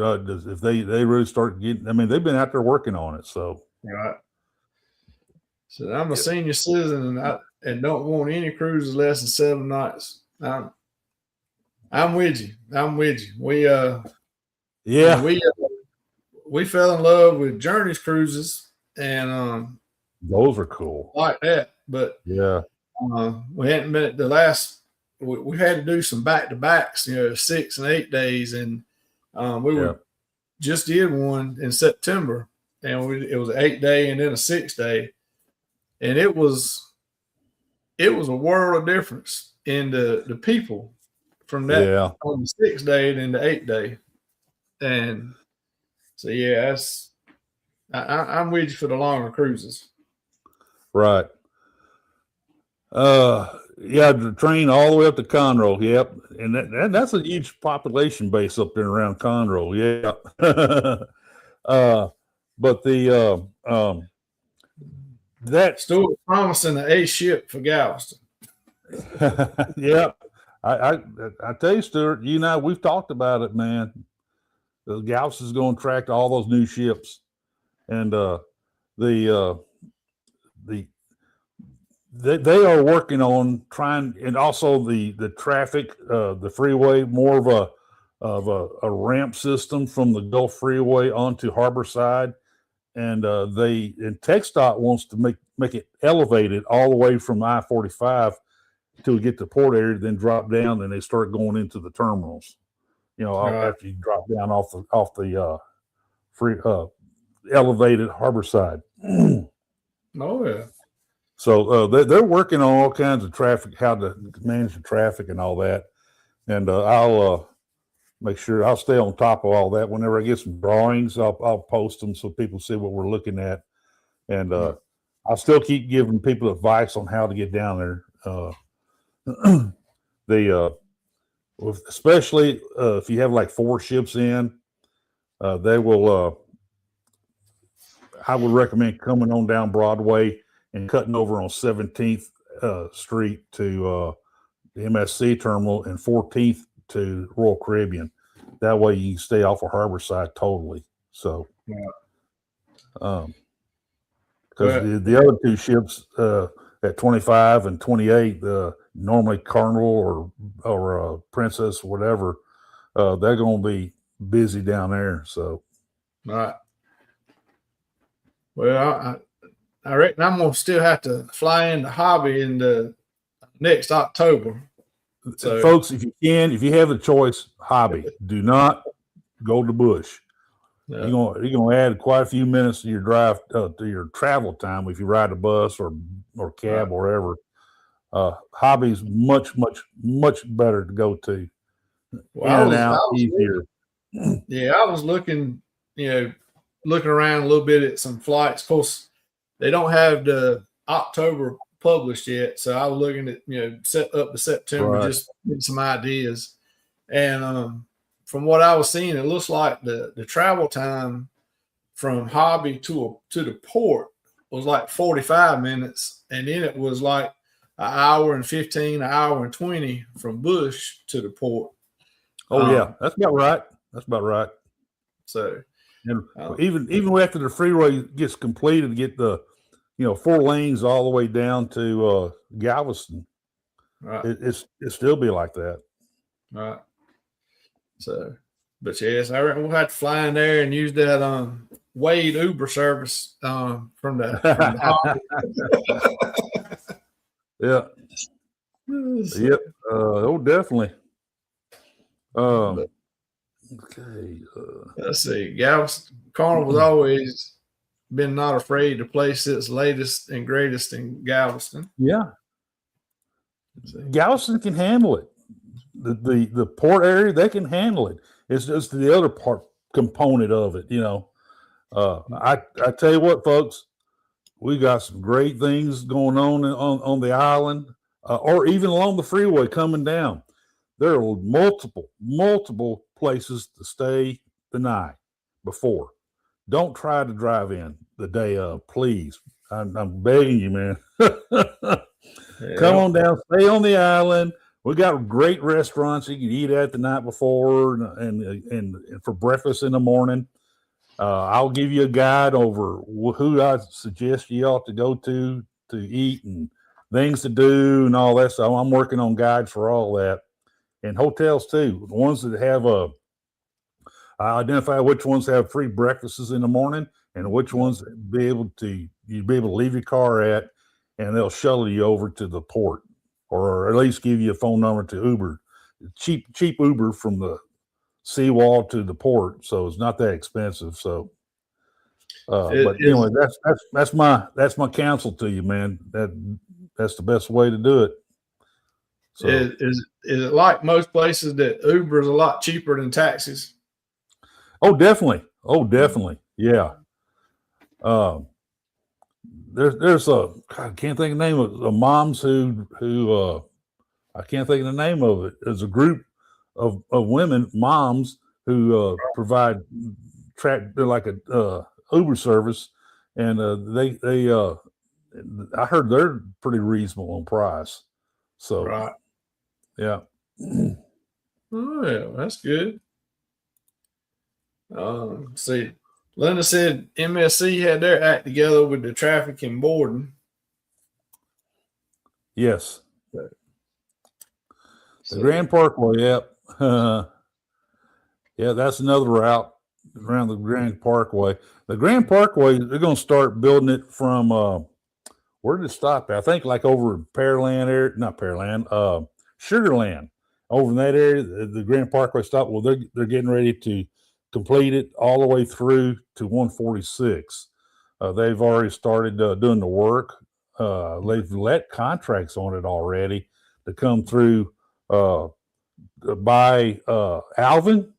if they really start getting. I mean, they've been out there working on it. So right. So I'm a senior citizen and don't want any cruises less than 7 nights. I'm with you. We we fell in love with Journeys cruises and those are cool like that. But we hadn't been at the last. We had to do some back to backs, 6 and 8 days, and we just did one in September, and it was an 8 day and then a 6 day, and it was a world of difference in the people from that on the 6 day and then the 8 day, and so I'm with you for the longer cruises. Right. The train all the way up to Conroe. Yep. And that's a huge population base up there around Conroe. Yeah. But that still promising the A ship for Galveston. Yeah. I tell you, Stuart, we've talked about it, man. The Galveston's going to attract all those new ships. And they are working on trying, and also the traffic, the freeway, more of a ramp system from the Gulf Freeway onto Harborside, and TxDOT wants to make it elevated all the way from I-45 till we get to port area, then drop down, and they start going into the terminals. After you drop down off the free elevated Harborside. Oh yeah. So they're working on all kinds of traffic, how to manage the traffic and all that. And I'll make sure I'll stay on top of all that. Whenever I get some drawings, I'll post them so people see what we're looking at. And I'll still keep giving people advice on how to get down there. Especially if you have like 4 ships in, they will. I would recommend coming on down Broadway and cutting over on 17th Street to the MSC terminal and 14th to Royal Caribbean. That way you can stay off of Harborside totally. So, because the other 2 ships at 25 and 28, normally Carnival or Princess, whatever, they're going to be busy down there. So, All right. Well, I reckon I'm gonna still have to fly into Hobby in the next October. So, folks, if you have a choice, Hobby. Do not go to Bush. You're gonna add quite a few minutes to your drive to your travel time if you ride a bus or cab or wherever. Hobby's much better to go to. well, Easier. Yeah, I was looking around a little bit at some flights. Of course, they don't have the October published yet, so I was looking at set up to September, just getting some ideas. And from what I was seeing, it looks like the travel time from Hobby to the port was like 45 minutes, and then it was like an hour and 15, an hour and 20 from Bush to the port. Oh yeah, that's about right. That's about right. So, and even after the freeway gets completed, get the 4 lanes all the way down to Galveston, right, it's still be like that. Right. So, but yes, I reckon we'll have to fly in there and use that Wade Uber service from the Yeah. Yep. Oh, definitely. Okay. Let's see. Galveston Carnival's always been not afraid to place its latest and greatest in Galveston. Yeah. Galveston can handle it. The port area, they can handle it. It's just the other component of it, I tell you what, folks, we got some great things going on the island, or even along the freeway coming down. There are multiple places to stay the night before. Don't try to drive in the day of, please. I'm begging you, man. Come on down, stay on the island. We got great restaurants you can eat at the night before and for breakfast in the morning. I'll give you a guide over who I suggest you ought to go to eat and things to do and all that. So I'm working on guides for all that, and hotels too. The ones that have I identify which ones have free breakfasts in the morning and which ones you'd be able to leave your car at, and they'll shuttle you over to the port, or at least give you a phone number to Uber. Cheap Uber from the seawall to the port, so it's not that expensive. So, but anyway, that's my counsel to you, man. That's the best way to do it. So, is it like most places that Uber is a lot cheaper than taxis? Oh, definitely. Yeah. There's I can't think of the name of the moms who I can't think of the name of it. There's a group of women, moms, who provide they're like a Uber service, and they I heard they're pretty reasonable on price. So Right. yeah. Oh yeah, that's good. See, Linda said MSC had their act together with the traffic and boarding. Yes. So, The Grand Parkway, yep. Yeah, that's another route around the Grand Parkway. The Grand Parkway, they're going to start building it from where did it stop at? I think like over Pearland area, not Pearland, Sugarland. Over in that area, the Grand Parkway stopped. Well, they're getting ready to complete it all the way through to 146. They've already started doing the work. they've let contracts on it already to come through by Alvin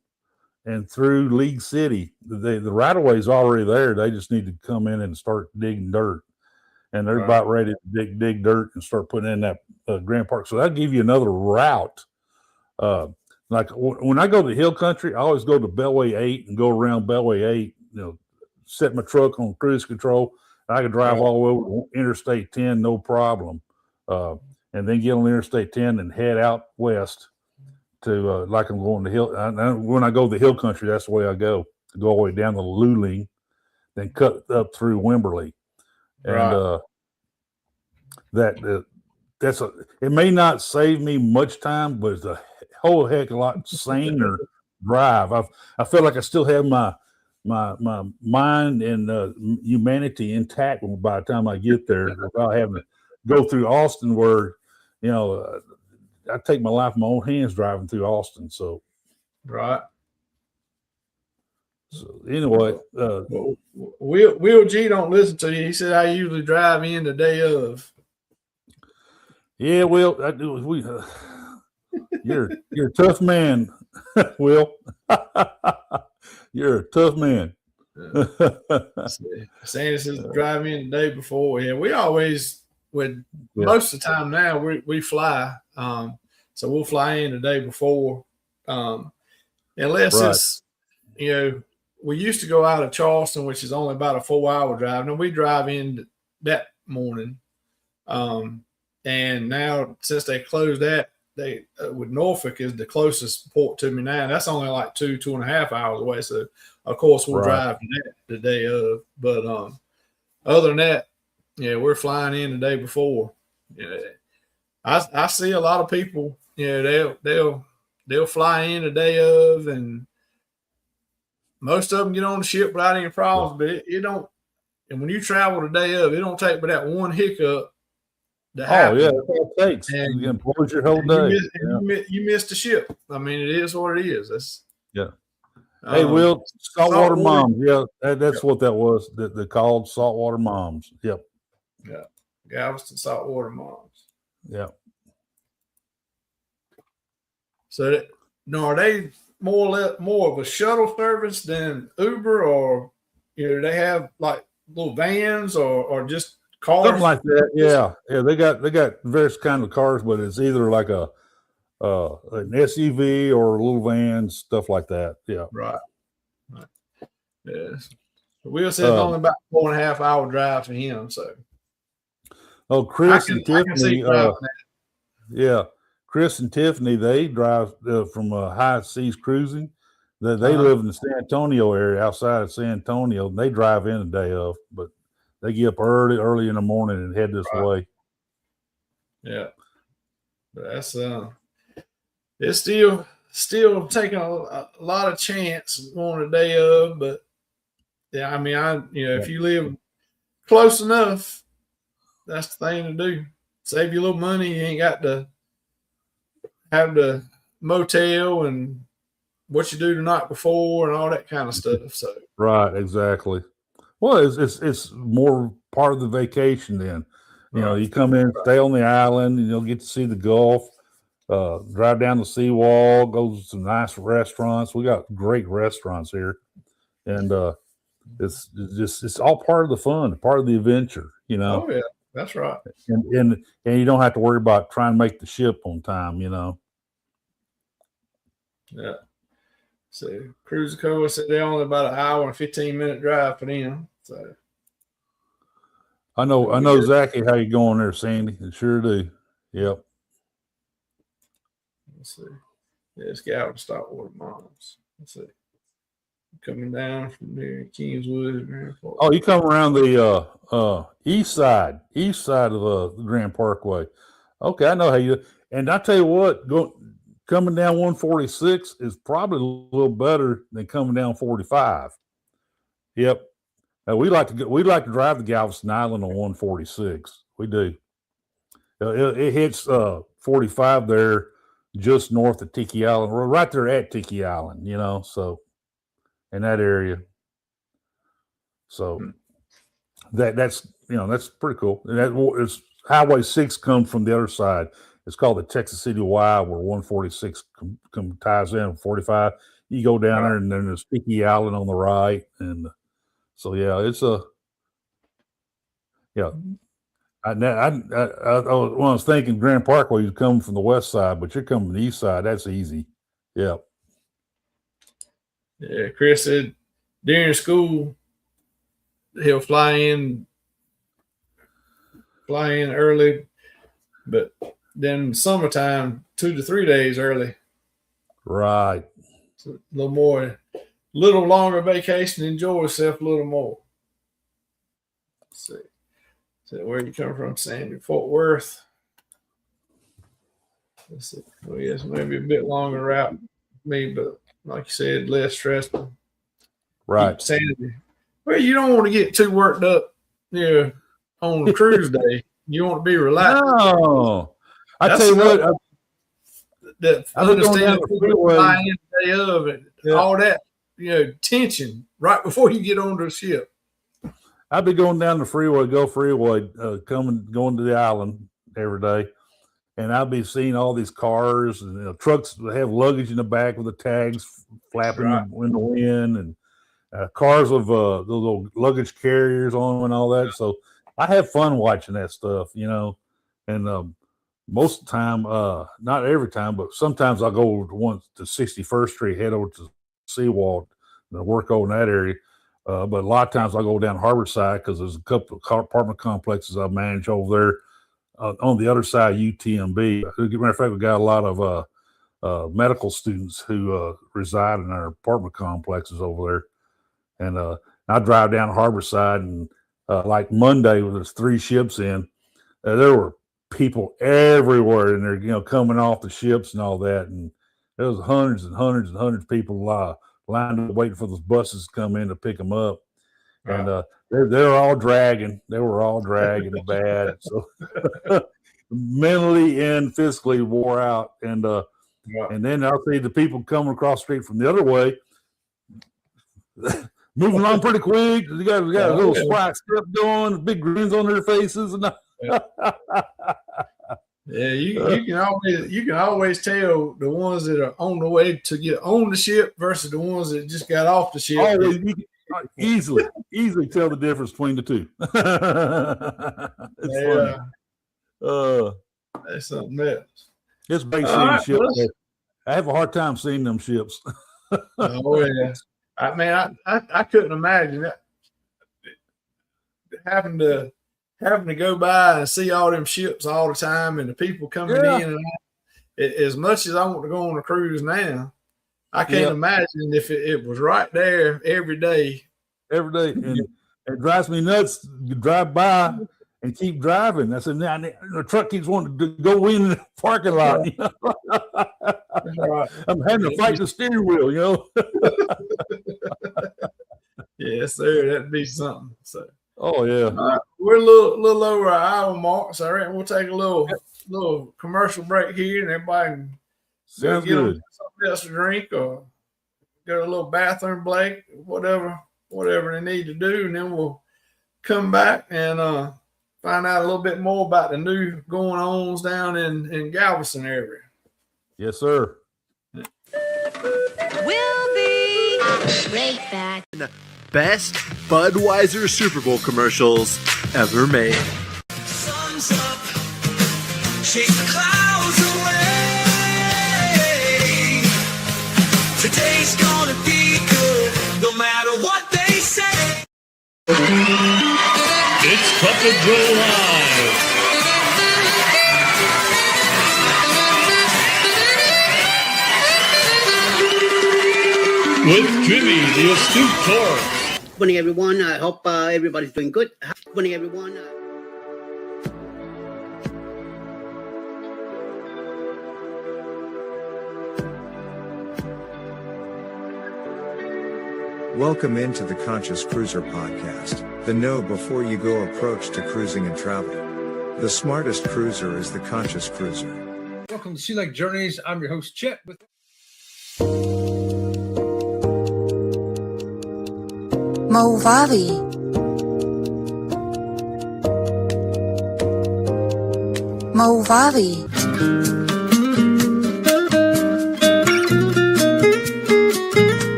and through League City. The right of way is already there. They just need to come in and start digging dirt. And they're about ready to dig dirt and start putting in that Grand Park. So that'll give you another route. Like when I go to Hill Country, I always go to Beltway 8 and go around Beltway 8, set my truck on cruise control. I could drive all the way over to Interstate 10, no problem. And then get on Interstate 10 and head out west to like I'm going to Hill. When I go to Hill Country, that's the way I go. I go all the way down to Luling, then cut up through Wimberley. And it may not save me much time, but it's a whole heck of a lot saner drive. I feel like I still have my mind and humanity intact by the time I get there, without having to go through Austin, where I take my life in my own hands driving through Austin. So So anyway, Will G don't listen to you. He said I usually drive in the day of. Yeah, Will, I do. You're a tough man, Will. You're a tough man. Sandy says drive in the day before. Yeah, we always most of the time now we fly. So we'll fly in the day before. Unless it's we used to go out of Charleston, which is only about a 4-hour drive. Now we drive in that morning. And now since they closed that, they with Norfolk is the closest port to me now. That's only like 2.5 hours away. So of course we'll drive that the day of. But other than that, we're flying in the day before. I see a lot of people. They'll fly in the day of, and most of them get on the ship without any problems. But it don't. And when you travel the day of, it don't take but that one hiccup. That's all it takes. And you can close your whole day. You missed the ship. I mean, it is what it is. Hey, Will, saltwater moms. Yeah, that's what that was. They called saltwater moms. Yep. Yeah, Galveston saltwater moms. Yeah. So, are they more of a shuttle service than Uber, or do they have like little vans or just cars? Something like that. Yeah. They got various kind of cars, but it's either like an SUV or little vans, stuff like that. Yeah. Right. Yes. Will says it's only about 4.5 hour drive for him. So. Oh, Chris and Tiffany. Chris and Tiffany, they drive from High Seas Cruising. They live in the San Antonio area, outside of San Antonio. And they drive in the day of, but they get up early in the morning and head this way. Yeah, but that's it's still taking a lot of chance on the day of. But yeah, I mean, if you live close enough, that's the thing to do. Save you a little money. You ain't got to have the motel and what you do the night before and all that kind of stuff. So right, exactly. Well, it's more part of the vacation then. You come in, stay on the island, and you'll get to see the Gulf, drive down the seawall, go to some nice restaurants. We got great restaurants here. And it's all part of the fun, part of the adventure, Oh yeah, that's right. And you don't have to worry about trying to make the ship on time, Yeah. So Cruise Cove said they're only about an hour and 15-minute drive for them. So I know exactly how you're going there, Sandy. I sure do. Yep. Let's see. Yeah, it's Galveston Saltwater Moms. Let's see. Coming down from there, Kingswood. Oh, you come around the east side of the Grand Parkway. Okay, I know how you. And I tell you what, coming down 146 is probably a little better than coming down 45. Yep. We like to drive to Galveston Island on 146. We do. It hits 45 there, just north of Tiki Island. We're right there at Tiki Island, so in that area. So that's pretty cool. And that is Highway 6 comes from the other side. It's called the Texas City Y, where 146 ties in 45. You go down there, and then there's Sticky Island on the right, and so it's a I was thinking Grand Parkway, you'd come from the west side, but you're coming from the east side. That's easy. Yeah. Yeah, Chris said during school he'll fly in early, but then summertime 2 to 3 days early. Right. So a little longer vacation, enjoy yourself a little more. Let's see. So where you come from, Sandy? Fort Worth. Let's see. Well, yes, maybe a bit longer route for me, but like you said, less stressful. Right. Sandy. Well, you don't want to get too worked up, on a cruise day. You want to be relaxed. No. I tell you what, that I was going down understand the freeway. the day of it, all that, tension right before you get on the ship. I'd be going down the freeway, going to the island every day, and I'd be seeing all these cars and trucks that have luggage in the back with the tags flapping in the wind, and cars with those little luggage carriers on them and all that. So I have fun watching that stuff, and most of the time, not every time, but sometimes I'll go once to 61st Street, head over to Seawall, and work over in that area. But a lot of times I go down Harborside because there's a couple of apartment complexes I manage over there on the other side of UTMB. As a matter of fact, we got a lot of medical students who reside in our apartment complexes over there. And I drive down Harborside, and like Monday, when there's 3 ships in, there were people everywhere, and they're coming off the ships and all that. And there was hundreds and hundreds and hundreds of people lined up waiting for those buses to come in to pick them up. And they're all dragging. They were all dragging bad. So mentally and physically wore out. And then I'll see the people coming across the street from the other way, moving along pretty quick. They got a little sprite step going, big grins on their faces, and yeah, you can always tell the ones that are on the way to get on the ship versus the ones that just got off the ship. Always, you can easily tell the difference between the two. It's funny. That's something else. It's great seeing ships. I have a hard time seeing them ships. Oh yeah, I couldn't imagine that having to go by and see all them ships all the time and the people coming in and out. As much as I want to go on a cruise now, I can't imagine if it was right there every day. Every day. And it drives me nuts. You drive by and keep driving. I said, now the truck keeps wanting to go in the parking lot. Right. I'm having to fight the steering wheel, Yes, sir. That'd be something. So. Oh yeah, we're a little over our hour mark, so I reckon we'll take a little commercial break here, and everybody can sounds get good. Something else to drink or get a little bathroom break, whatever they need to do, and then we'll come back and find out a little bit more about the new going ons down in Galveston area. Yes, sir. We'll be right back. Best Budweiser Super Bowl commercials ever made. Sun's up, shake the clouds away. Today's gonna be good, no matter what they say. It's Cup of Joe Live. With Jimmy, the astute Torque. Good morning, everyone. I hope everybody's doing good. Good morning, everyone. Welcome into the Conscious Cruiser podcast, the know before you go approach to cruising and travel. The smartest cruiser is the Conscious Cruiser. Welcome to Sea Lake Journeys. I'm your host, Chet. Movavi. Movavi.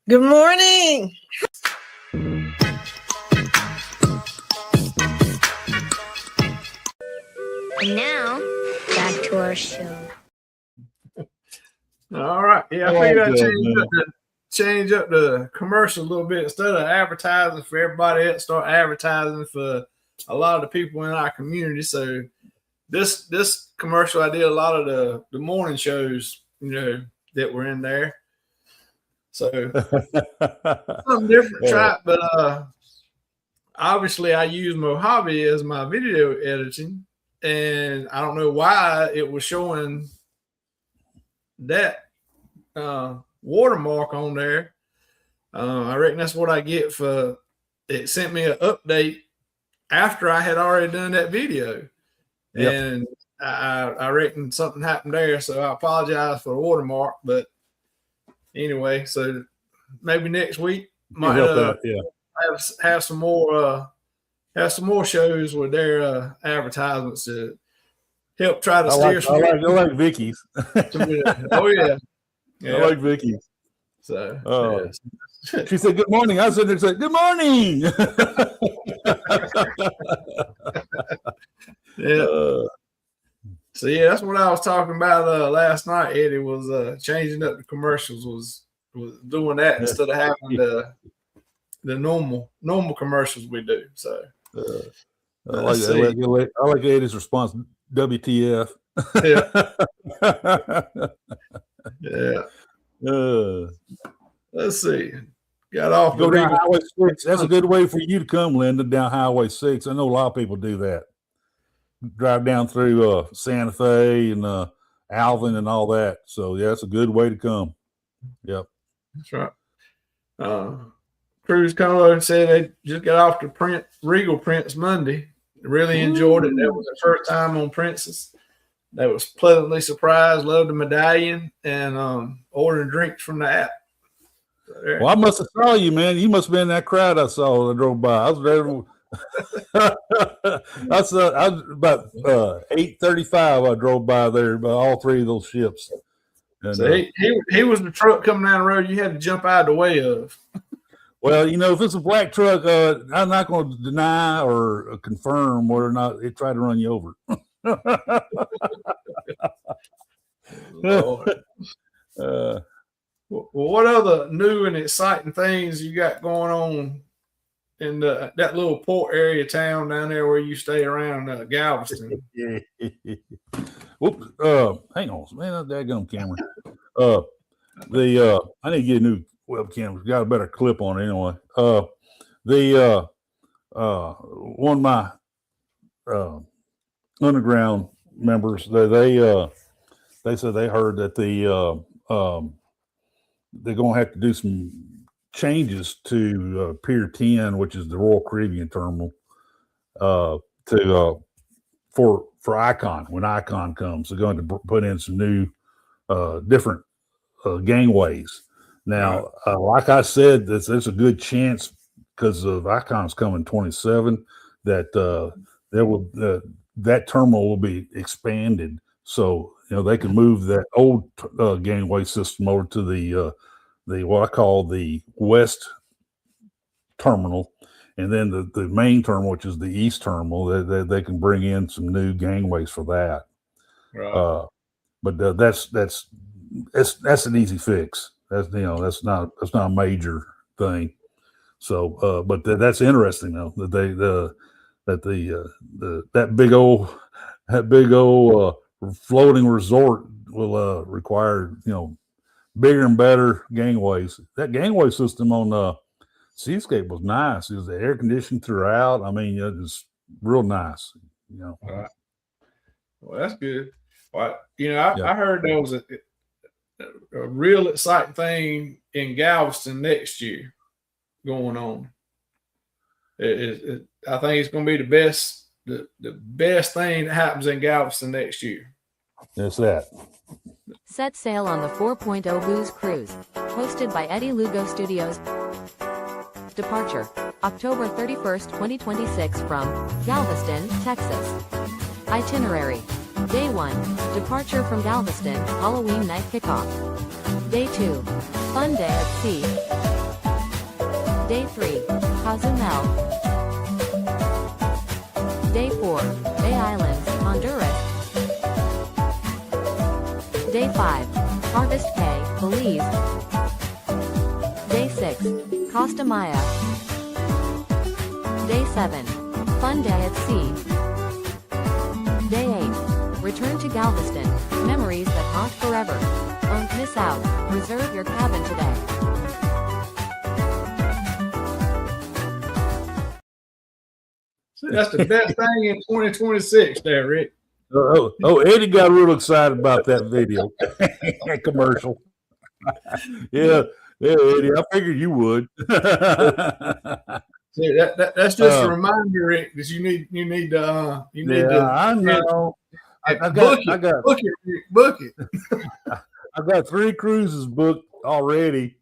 Good morning. And now, back to our show. All right. Yeah, I figured I'd change up the commercial a little bit. Instead of advertising for everybody else, start advertising for a lot of the people in our community. So this commercial, I did a lot of the morning shows, that were in there. So something different try, but obviously I use Mojave as my video editing, and I don't know why it was showing that watermark on there. I reckon that's what I get for it. Sent me an update after I had already done that video. Yep. And I reckon something happened there, so I apologize for the watermark. But anyway, so maybe next week might have some more shows with their advertisements to help try to steer. I like Vicky's. Oh yeah. I like Vicky's. So she said good morning. I said, good morning. Yeah. So yeah, that's what I was talking about last night. Eddie was changing up the commercials, was doing that instead of having the normal commercials we do. So I like Eddie's response. WTF? Yeah. Let's see. Got off. Go down Highway 6. That's a good way for you to come, Linda, down Highway 6. I know a lot of people do that. Drive down through Santa Fe and Alvin and all that. So yeah, it's a good way to come. Yep. That's right. Cruise Colo said they just got off the Regal Prince Monday. Really enjoyed it. That was their first time on Princess. They was pleasantly surprised, loved the medallion, and ordering drinks from the app. So well, I must have saw you, man. You must have been in that crowd I saw when I drove by. I was there. I was about 8:35. I drove by there, by all three of those ships. And, so he was the truck coming down the road you had to jump out of the way of. Well, if it's a black truck, I'm not going to deny or confirm whether or not it tried to run you over. What other new and exciting things you got going on in that little port area town down there where you stay around, Galveston? Whoops! Hang on, man, that daggone camera. I need to get a new webcam. It's got a better clip on it anyway. One of my underground members, they said they heard that they're going to have to do some changes to Pier 10, which is the Royal Caribbean terminal, for Icon. When Icon comes, they're going to put in some new different gangways. Now, like I said, there's a good chance because of Icon's coming 27 that that terminal will be expanded, so they can move that old gangway system over to the what I call the west terminal, and then the main terminal, which is the east terminal. They can bring in some new gangways for that. Right. But that's an easy fix. That's not a major thing. So, but that's interesting though that big old floating resort will require bigger and better gangways. That gangway system on Seascape was nice. It was air conditioned throughout. I mean, it was real nice. All right. Well, that's good. Well, I heard there was a real exciting thing in Galveston next year going on. I think it's going to be the best thing that happens in Galveston next year. That's that. Set sail on the 4.0 Booze Cruise, hosted by Eddie Lugo Studios. Departure, October 31st, 2026 from Galveston, Texas. Itinerary, Day 1, departure from Galveston, Halloween night kickoff. Day 2, fun day at sea. Day 3, Cozumel. Day 4, Bay Islands, Honduras. Day 5, Harvest Cay, Belize. Day 6, Costa Maya. Day 7, fun day at sea. Day 8, return to Galveston, memories that haunt forever. Don't miss out, reserve your cabin today. That's the best thing in 2026 there, Rick. Eddie got real excited about that video. That commercial. Yeah, Eddie, I figured you would. See, that's just a reminder, Rick, that you need to I know. book it. I've got 3 cruises booked already,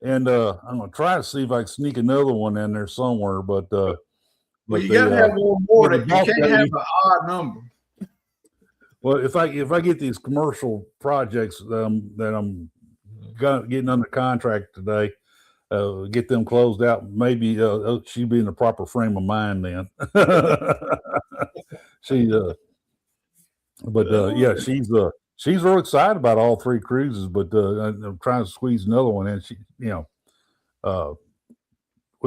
and I'm gonna try to see if I can sneak another one in there somewhere. But you gotta have one more. You can't have an odd number. Well, if I get these commercial projects that I'm getting under contract today, get them closed out, maybe she'd be in the proper frame of mind then. She's real excited about all 3 cruises, but I'm trying to squeeze another one in.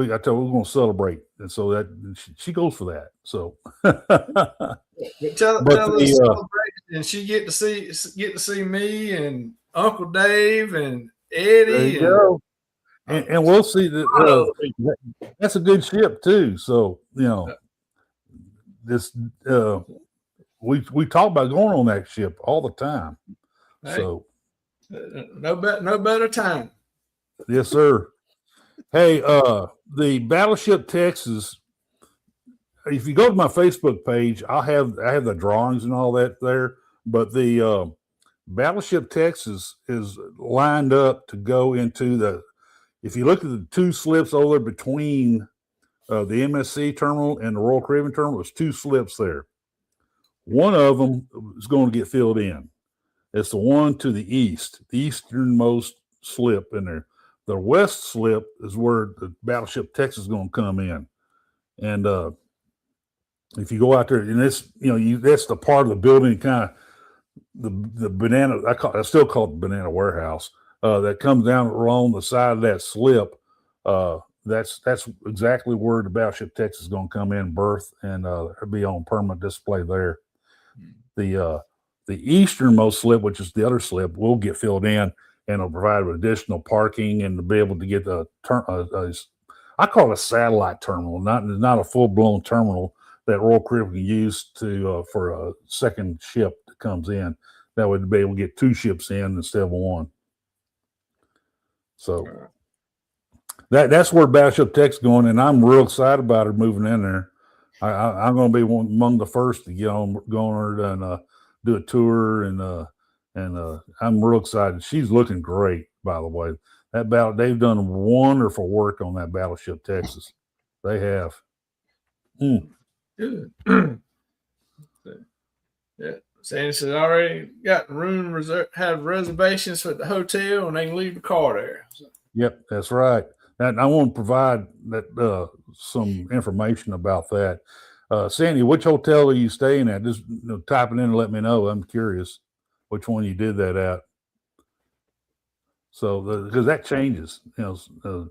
I told her we're going to celebrate, and so that she goes for that. So, tell her celebration, and she get to see me and Uncle Dave and Eddie. There you go. And we'll see that that's a good ship too. So this we talk about going on that ship all the time. Hey, so no better time. Yes, sir. Hey, the Battleship Texas. If you go to my Facebook page, I have the drawings and all that there. But the Battleship Texas is lined up to go into the. If you look at the 2 slips over between the MSC terminal and the Royal Caribbean terminal, there's 2 slips there. One of them is going to get filled in. It's the one to the east, the easternmost slip in there. The west slip is where the Battleship Texas is going to come in. And if you go out there, and it's that's the part of the building, kind of the banana. I still call it the banana warehouse. That comes down along the side of that slip. That's exactly where the Battleship Texas is going to come in, berth, and it'll be on permanent display there. The easternmost slip, which is the other slip, will get filled in, and it'll provide additional parking and to be able to get I call it a satellite terminal, not a full blown terminal that Royal Caribbean can use for a second ship that comes in. That would be able to get 2 ships in instead of 1. So that's where Battleship Texas is going, and I'm real excited about her moving in there. I'm going to be among the first to get on going and do a tour, and I'm real excited. She's looking great, by the way. They've done wonderful work on that Battleship Texas. They have. Good. Yeah. Sandy said already got the room reserved, have reservations for the hotel, and they can leave the car there. So. Yep, that's right. And I want to provide that some information about that. Sandy, which hotel are you staying at? Just type it in and let me know. I'm curious which one you did that at. So, because that changes, the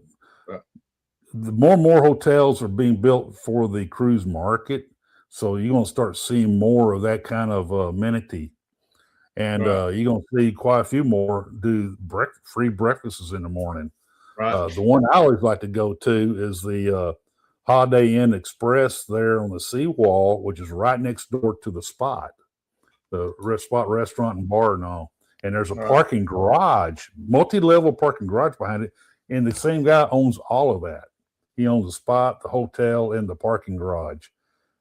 more and more hotels are being built for the cruise market. So you're going to start seeing more of that kind of amenity. And you're going to see quite a few more do free breakfasts in the morning. Right. The one I always like to go to is the Holiday Inn Express there on the seawall, which is right next door to the Spot. spot restaurant and bar and all. And there's a Right. parking garage, multi-level parking garage behind it. And the same guy owns all of that. He owns the spot, the hotel, and the parking garage.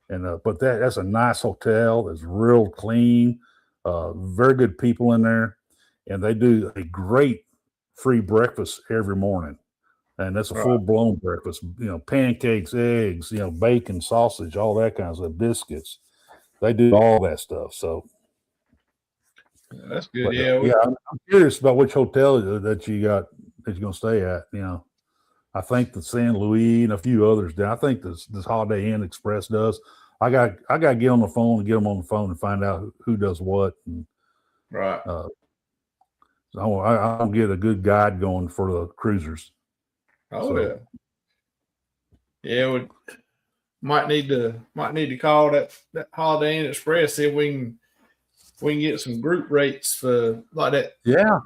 And but that's a nice hotel. It's real clean, very good people in there, and they do a great free breakfast every morning. And that's a Right. full-blown breakfast. Pancakes, eggs, bacon, sausage, all that kind of stuff, biscuits. They do all that stuff. So That's good. but, Yeah. I'm curious about which hotel that you're gonna stay at. I think the San Luis and a few others do. I think this Holiday Inn Express does. I got to get on the phone and get them on the phone and find out who does what. And Right. so I'll get a good guide going for the cruisers. Oh So- yeah. Yeah, we might need to call that Holiday Inn Express, see if we can get some group rates for like that Yeah.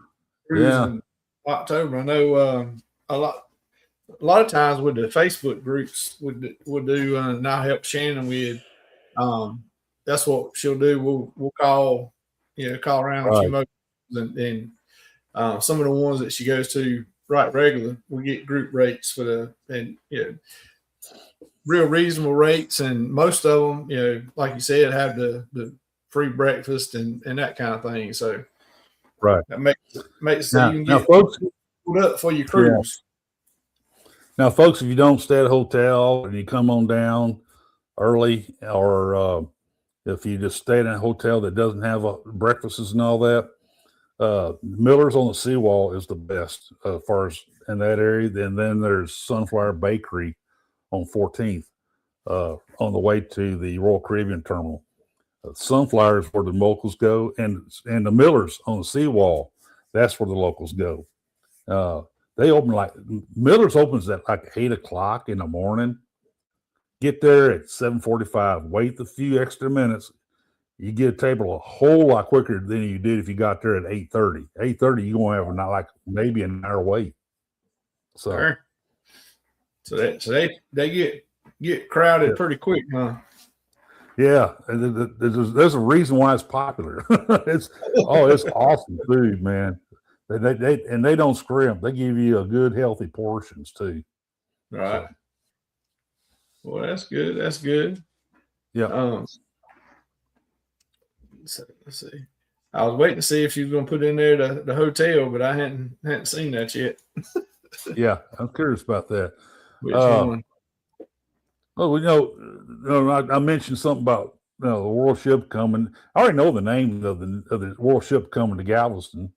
cruise Yeah. in October. I know a lot of times with the Facebook groups would do and I'll help Shannon with that's what she'll do. We'll call around a few Right. motels and some of the ones that she goes to right regular, we get group rates for real reasonable rates, and most of them, like you said, have the free breakfast and that kind of thing. So Right. that makes it so Now, you can now, get folks, pulled up for your cruise. Now, folks, if you don't stay at a hotel and you come on down early, or if you just stay in a hotel that doesn't have breakfasts and all that, Miller's on the Seawall is the best as far as in that area. And then there's Sunflower Bakery on 14th on the way to the Royal Caribbean Terminal. Sunflower is where the locals go, and the Miller's on the Seawall, that's where the locals go. They open Miller's opens at like 8 o'clock in the morning. Get there at 7:45. Wait a few extra minutes. You get a table a whole lot quicker than you did if you got there at 8:30. 8:30, you're gonna have not like maybe an hour wait. So Sure. So they get crowded pretty quick, huh? yeah, and there's a reason why it's popular. it's awesome food, man. They don't scrimp. They give you a good healthy portions too. Right. Well, that's good. That's good. Yeah. Let's see. I was waiting to see if you were going to put in there the hotel, but I hadn't seen that yet. Yeah, I'm curious about that. Which one? Oh, I mentioned something about the World Ship coming. I already know the name of the World Ship coming to Galveston,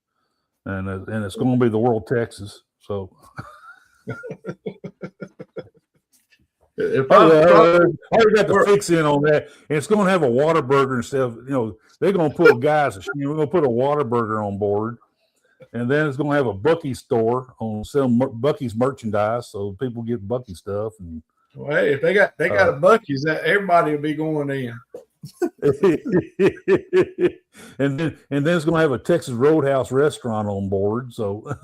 and it's going to be the World Texas. So. I already got the fix in on that, and it's going to have a Whataburger and stuff. They're going to put guys. We're going to put a Whataburger on board, and then it's going to have a Bucky store on some Bucky's merchandise, so people get Bucky stuff. And well, hey, if they got a Bucky's, that everybody will be going in. and then it's going to have a Texas Roadhouse restaurant on board. So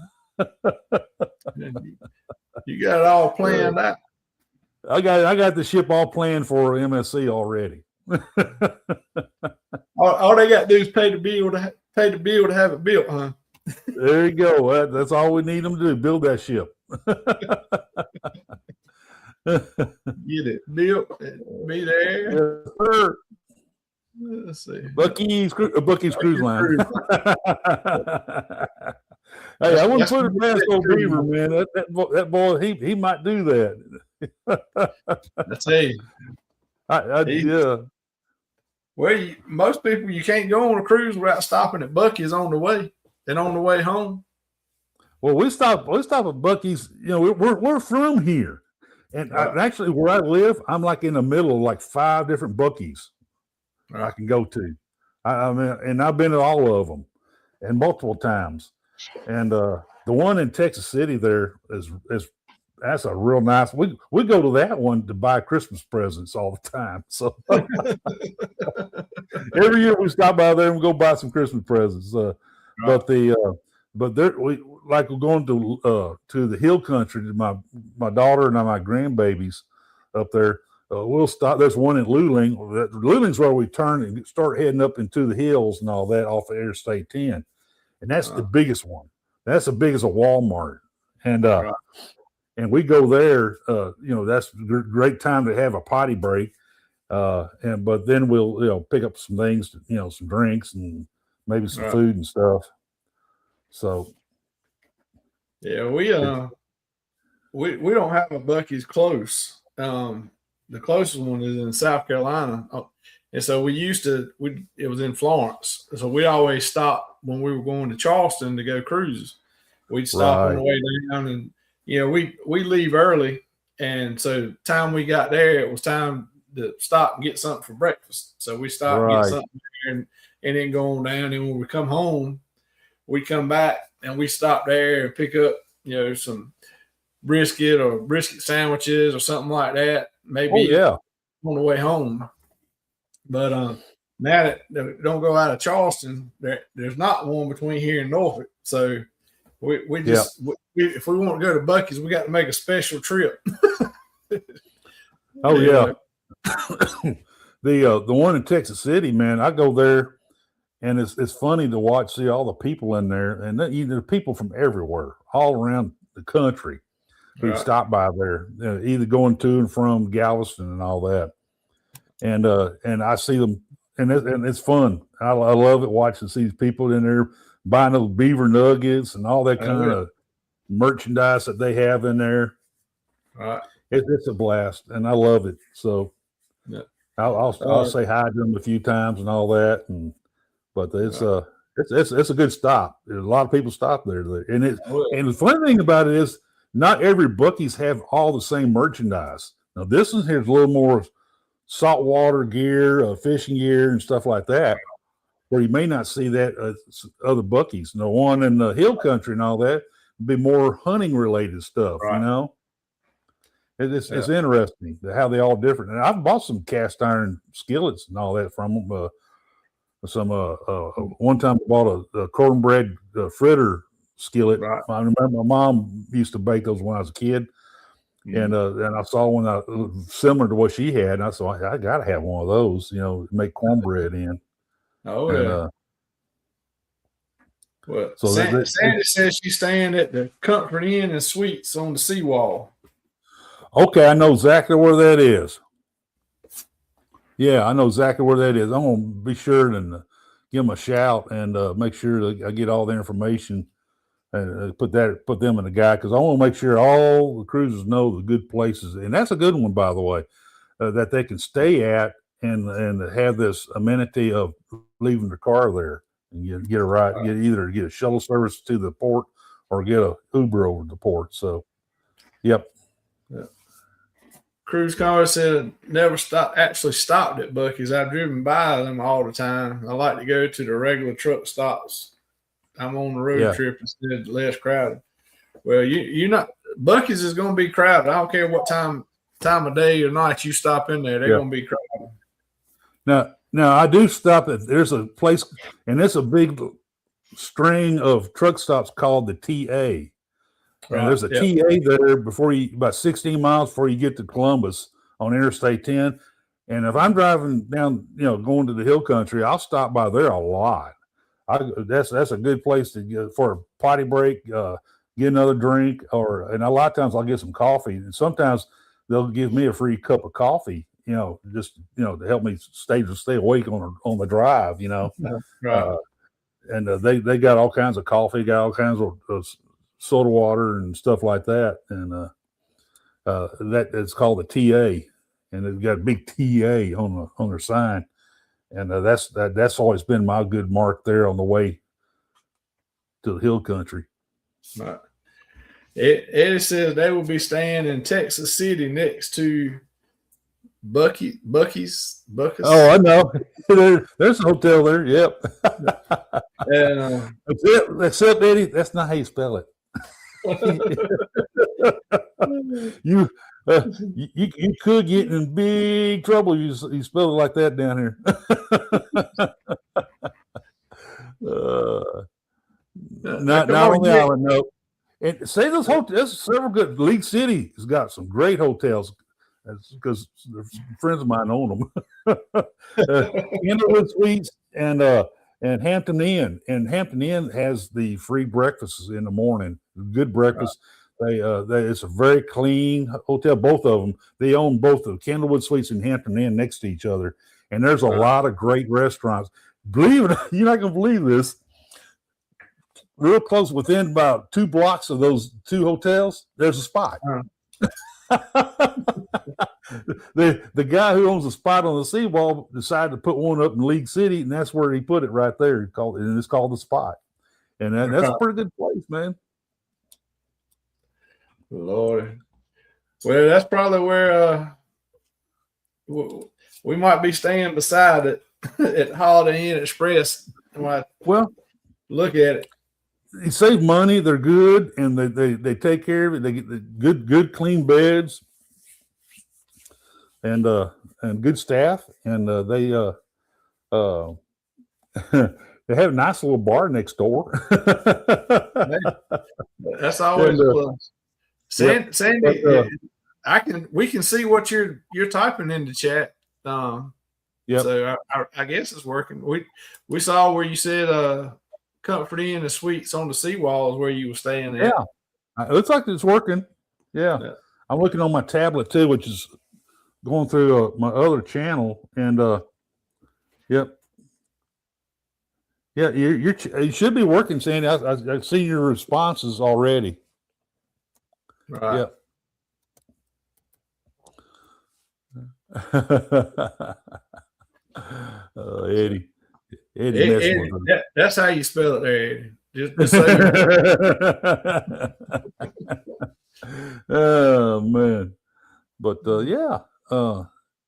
you got it all planned out. I got the ship all planned for MSC already. all they got to do is pay the bill to have it built, huh? There you go. That's all we need them to do. Build that ship. Get it built. Be there. Yes, sir. Let's see. Bucky's Cruise Line. Hey, I wouldn't put it past old Beaver, man. That boy, he might do that. I tell you. Yeah. Well, most people, you can't go on a cruise without stopping at Bucky's on the way and on the way home. Well, we stop at Bucky's. We're from here, and actually where I live, I'm like in the middle of like 5 different Bucky's I can go to. I mean, and I've been to all of them, and multiple times. And the one in Texas City there is that's a real nice. We go to that one to buy Christmas presents all the time. So every year we stop by there and we go buy some Christmas presents. But we're going to the hill country. My daughter and my grandbabies up there. we'll stop. There's one in Luling. Luling's where we turn and start heading up into the hills and all that off of Interstate 10. And that's the biggest one. That's the biggest of Walmart. And and we go there, that's a great time to have a potty break. But then we'll, pick up some things, some drinks and maybe some food and stuff. So. Yeah, we don't have a Buc-ee's close. The closest one is in South Carolina. And so it was in Florence. So we always stop when we were going to Charleston to go cruises. We'd stop on the way down and, we leave early. And so time we got there, it was time to stop and get something for breakfast. So we stopped and get something there and then go on down. And when we come home, we come back and we stop there and pick up, some brisket or brisket sandwiches or something like that. Maybe on the way home. But now that don't go out of Charleston, there's not one between here and Norfolk. So we just if we want to go to Buc-ee's, we got to make a special trip. Oh yeah. The one in Texas City, man, I go there and it's funny to see all the people in there, and there people from everywhere, all around the country who stop by there, either going to and from Galveston and all that. And I see them, and it's fun. I love it watching these people in there buying those beaver nuggets and all that kind of merchandise that they have in there. Right. It's a blast, and I love it. So I'll say hi to them a few times and all that, but it's a good stop. There's a lot of people stop there, and the funny thing about it is not every Buc-ee's have all the same merchandise. Now this one here's a little more saltwater gear, fishing gear, and stuff like that, where you may not see that other Buc-ee's. The one in the hill country and all that would be more hunting related stuff. It's interesting how they all different. And I've bought some cast iron skillets and all that from them. One time I bought a cornbread fritter skillet. I remember my mom used to bake those when I was a kid. And I saw one similar to what she had, and I thought I got to have one of those, make cornbread in. Oh yeah. So Sandy says she's staying at the Comfort Inn and Suites on the seawall. Okay, I know exactly where that is. Yeah, I know exactly where that is. I'm gonna be sure and give them a shout and make sure that I get all the information and put them in the guide, because I want to make sure all the cruisers know the good places, and that's a good one, by the way, that they can stay at and have this amenity of leaving their car there and get a ride, get a shuttle service to the port or get a Uber over to the port. So, yep. Yeah. Cruise Car said never stopped at Buc-ee's. I've driven by them all the time. I like to go to the regular truck stops. I'm on the road trip instead, less crowded. Well, you're not. Buc-ee's is going to be crowded. I don't care what time of day or night you stop in there. They're going to be crowded. Now I do stop at. There's a place, and it's a big string of truck stops called the TA. And there's a TA there about 16 miles before you get to Columbus on Interstate 10. And if I'm driving down, going to the hill country, I'll stop by there a lot. That's a good place to get for a potty break, get another drink, and a lot of times I'll get some coffee. And sometimes they'll give me a free cup of coffee, just to help me stay awake on the drive, Right. And they got all kinds of coffee, got all kinds of soda water and stuff like that, and that it's called the TA, and they've got a big TA on their sign, and that's always been my good mark there on the way to the hill country. Right. Eddie says they will be staying in Texas City next to Buc-ee's. Oh, I know. There's a hotel there. Yep. And except Eddie, that's not how you spell it. You could get in big trouble. You spell it like that down here. Not on the island, no. And say those hotels, several good. League City has got some great hotels. That's because friends of mine own them. Candlewood Suites and Hampton Inn. And Hampton Inn has the free breakfasts in the morning. Good breakfast. They it's a very clean hotel. Both of them. They own both the Candlewood Suites and Hampton Inn next to each other. And there's a lot of great restaurants. Believe it, you're not gonna believe this. Real close, within about 2 blocks of those 2 hotels, there's a spot. The guy who owns the spot on the seawall decided to put one up in League City, and that's where he put it right there. It's called the Spot, and that's a pretty good place, man. Lord, well, that's probably where we might be staying beside it at Holiday Inn Express. Well, look at it. They save money. They're good, and they take care of it. They get the good clean beds, and good staff, and they they have a nice little bar next door. That's always a plus. Sandy, we can see what you're typing in the chat. So I guess it's working. We saw where you said Comfort Inn and Suites on the seawall is where you were staying at. Yeah, it looks like it's working. Yeah. I'm looking on my tablet too, which is going through my other channel, and you should be working, Sandy. I've seen your responses already. Right. Eddie. Eddie, that's how you spell it there, Eddie. Just say oh man. But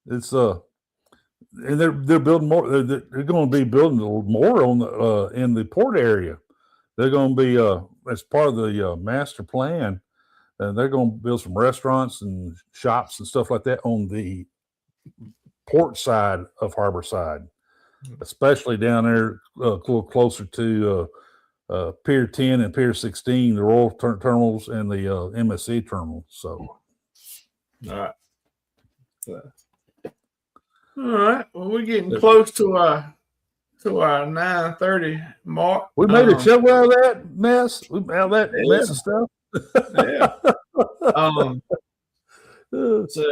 it's and they're building more. They're going to be building more on the in the port area. They're going to be as part of the master plan, and they're going to build some restaurants and shops and stuff like that on the port side of Harborside, especially down there a little closer to Pier 10 and Pier 16, the Royal Terminals and the MSC terminal. So, all right. All right. Well, we're getting close to our 9:30 mark. We made a show out of that mess. We made that mess of stuff. So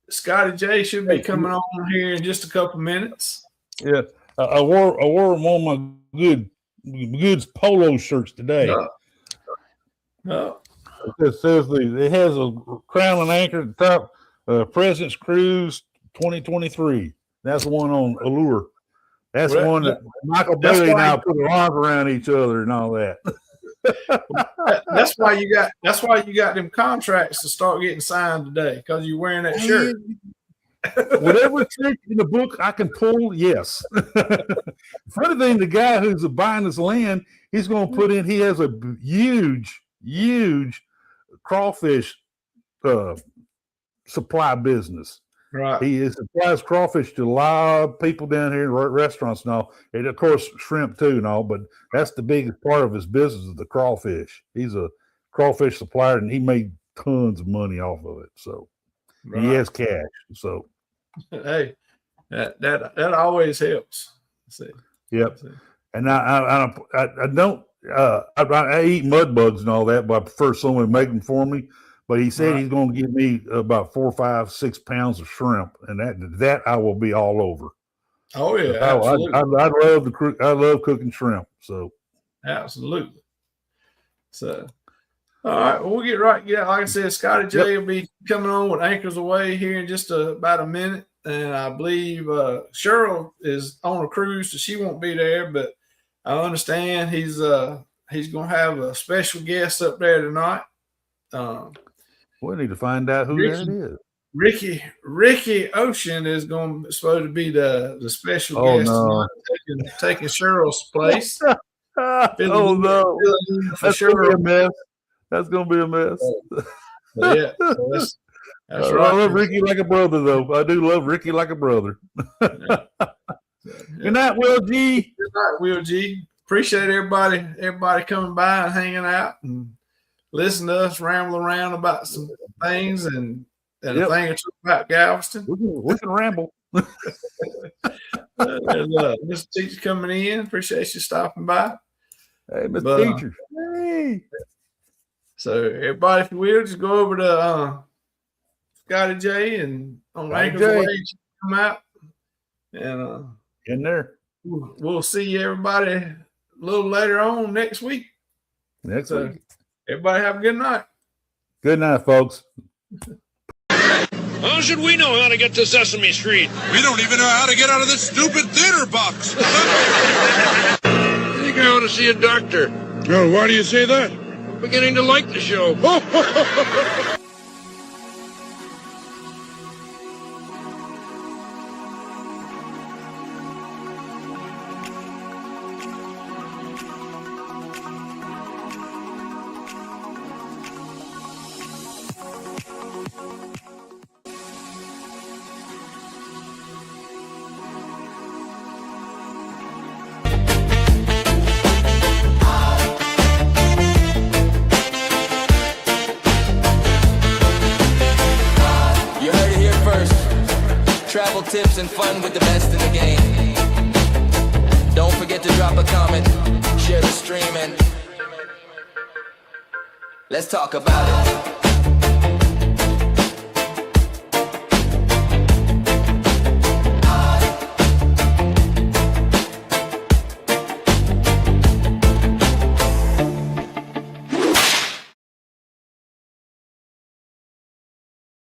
Scotty J should be coming on here in just a couple minutes. Yeah, I wore one of my goods polo shirts today. It says it has a crown and anchor at the top. President's Cruise 2023. That's the one on Allure. That's the one that Michael Bailey and I put our arms around each other and all that. That's why you got them contracts to start getting signed today, because you're wearing that shirt. Whatever trick in the book I can pull, yes. Funny thing, the guy who's buying this land, he's going to put in. He has a huge crawfish supply business. Right. He supplies crawfish to a lot of people down here in restaurants and all, and of course shrimp too and all. But that's the biggest part of his business is the crawfish. He's a crawfish supplier, and he made tons of money off of it. So he has cash. So hey, that always helps. Yep. And I don't I eat mud bugs and all that, but I prefer someone to make them for me. But he said he's going to give me about 4, 5, 6 pounds of shrimp, and that I will be all over. Oh yeah, absolutely. I love cooking shrimp. So absolutely. So all right, well, we'll get right. Yeah, like I said, Scotty J will be coming on with Anchors Away here in just about a minute, and I believe Cheryl is on a cruise, so she won't be there. But I understand he's going to have a special guest up there tonight. We need to find out who that is. Ricky Ocean is supposed to be the special guest tonight, taking Cheryl's place. Oh no, that's going to be a mess. That's going to be a mess. Yeah, that's right. right. I love Ricky like a brother, though. I do love Ricky like a brother. Good night, Will G. Good night, Will G. Appreciate everybody coming by and hanging out and listen to us ramble around about some things and and a thing or two about Galveston. We can ramble. Mr. Teacher coming in. Appreciate you stopping by. Hey, Mr. Teacher. Hey. So everybody, if you will, just go over to Scotty J and on Anchor's Way, come out, and in there. We'll see everybody a little later on next week. Next week. Everybody have a good night. Good night, folks. How should we know how to get to Sesame Street? We don't even know how to get out of this stupid theater box. I think I ought to see a doctor. Oh, why do you say that? I'm beginning to like the show. Travel tips and fun with the best in the game. Don't forget to drop a comment, share the stream, and let's talk about it.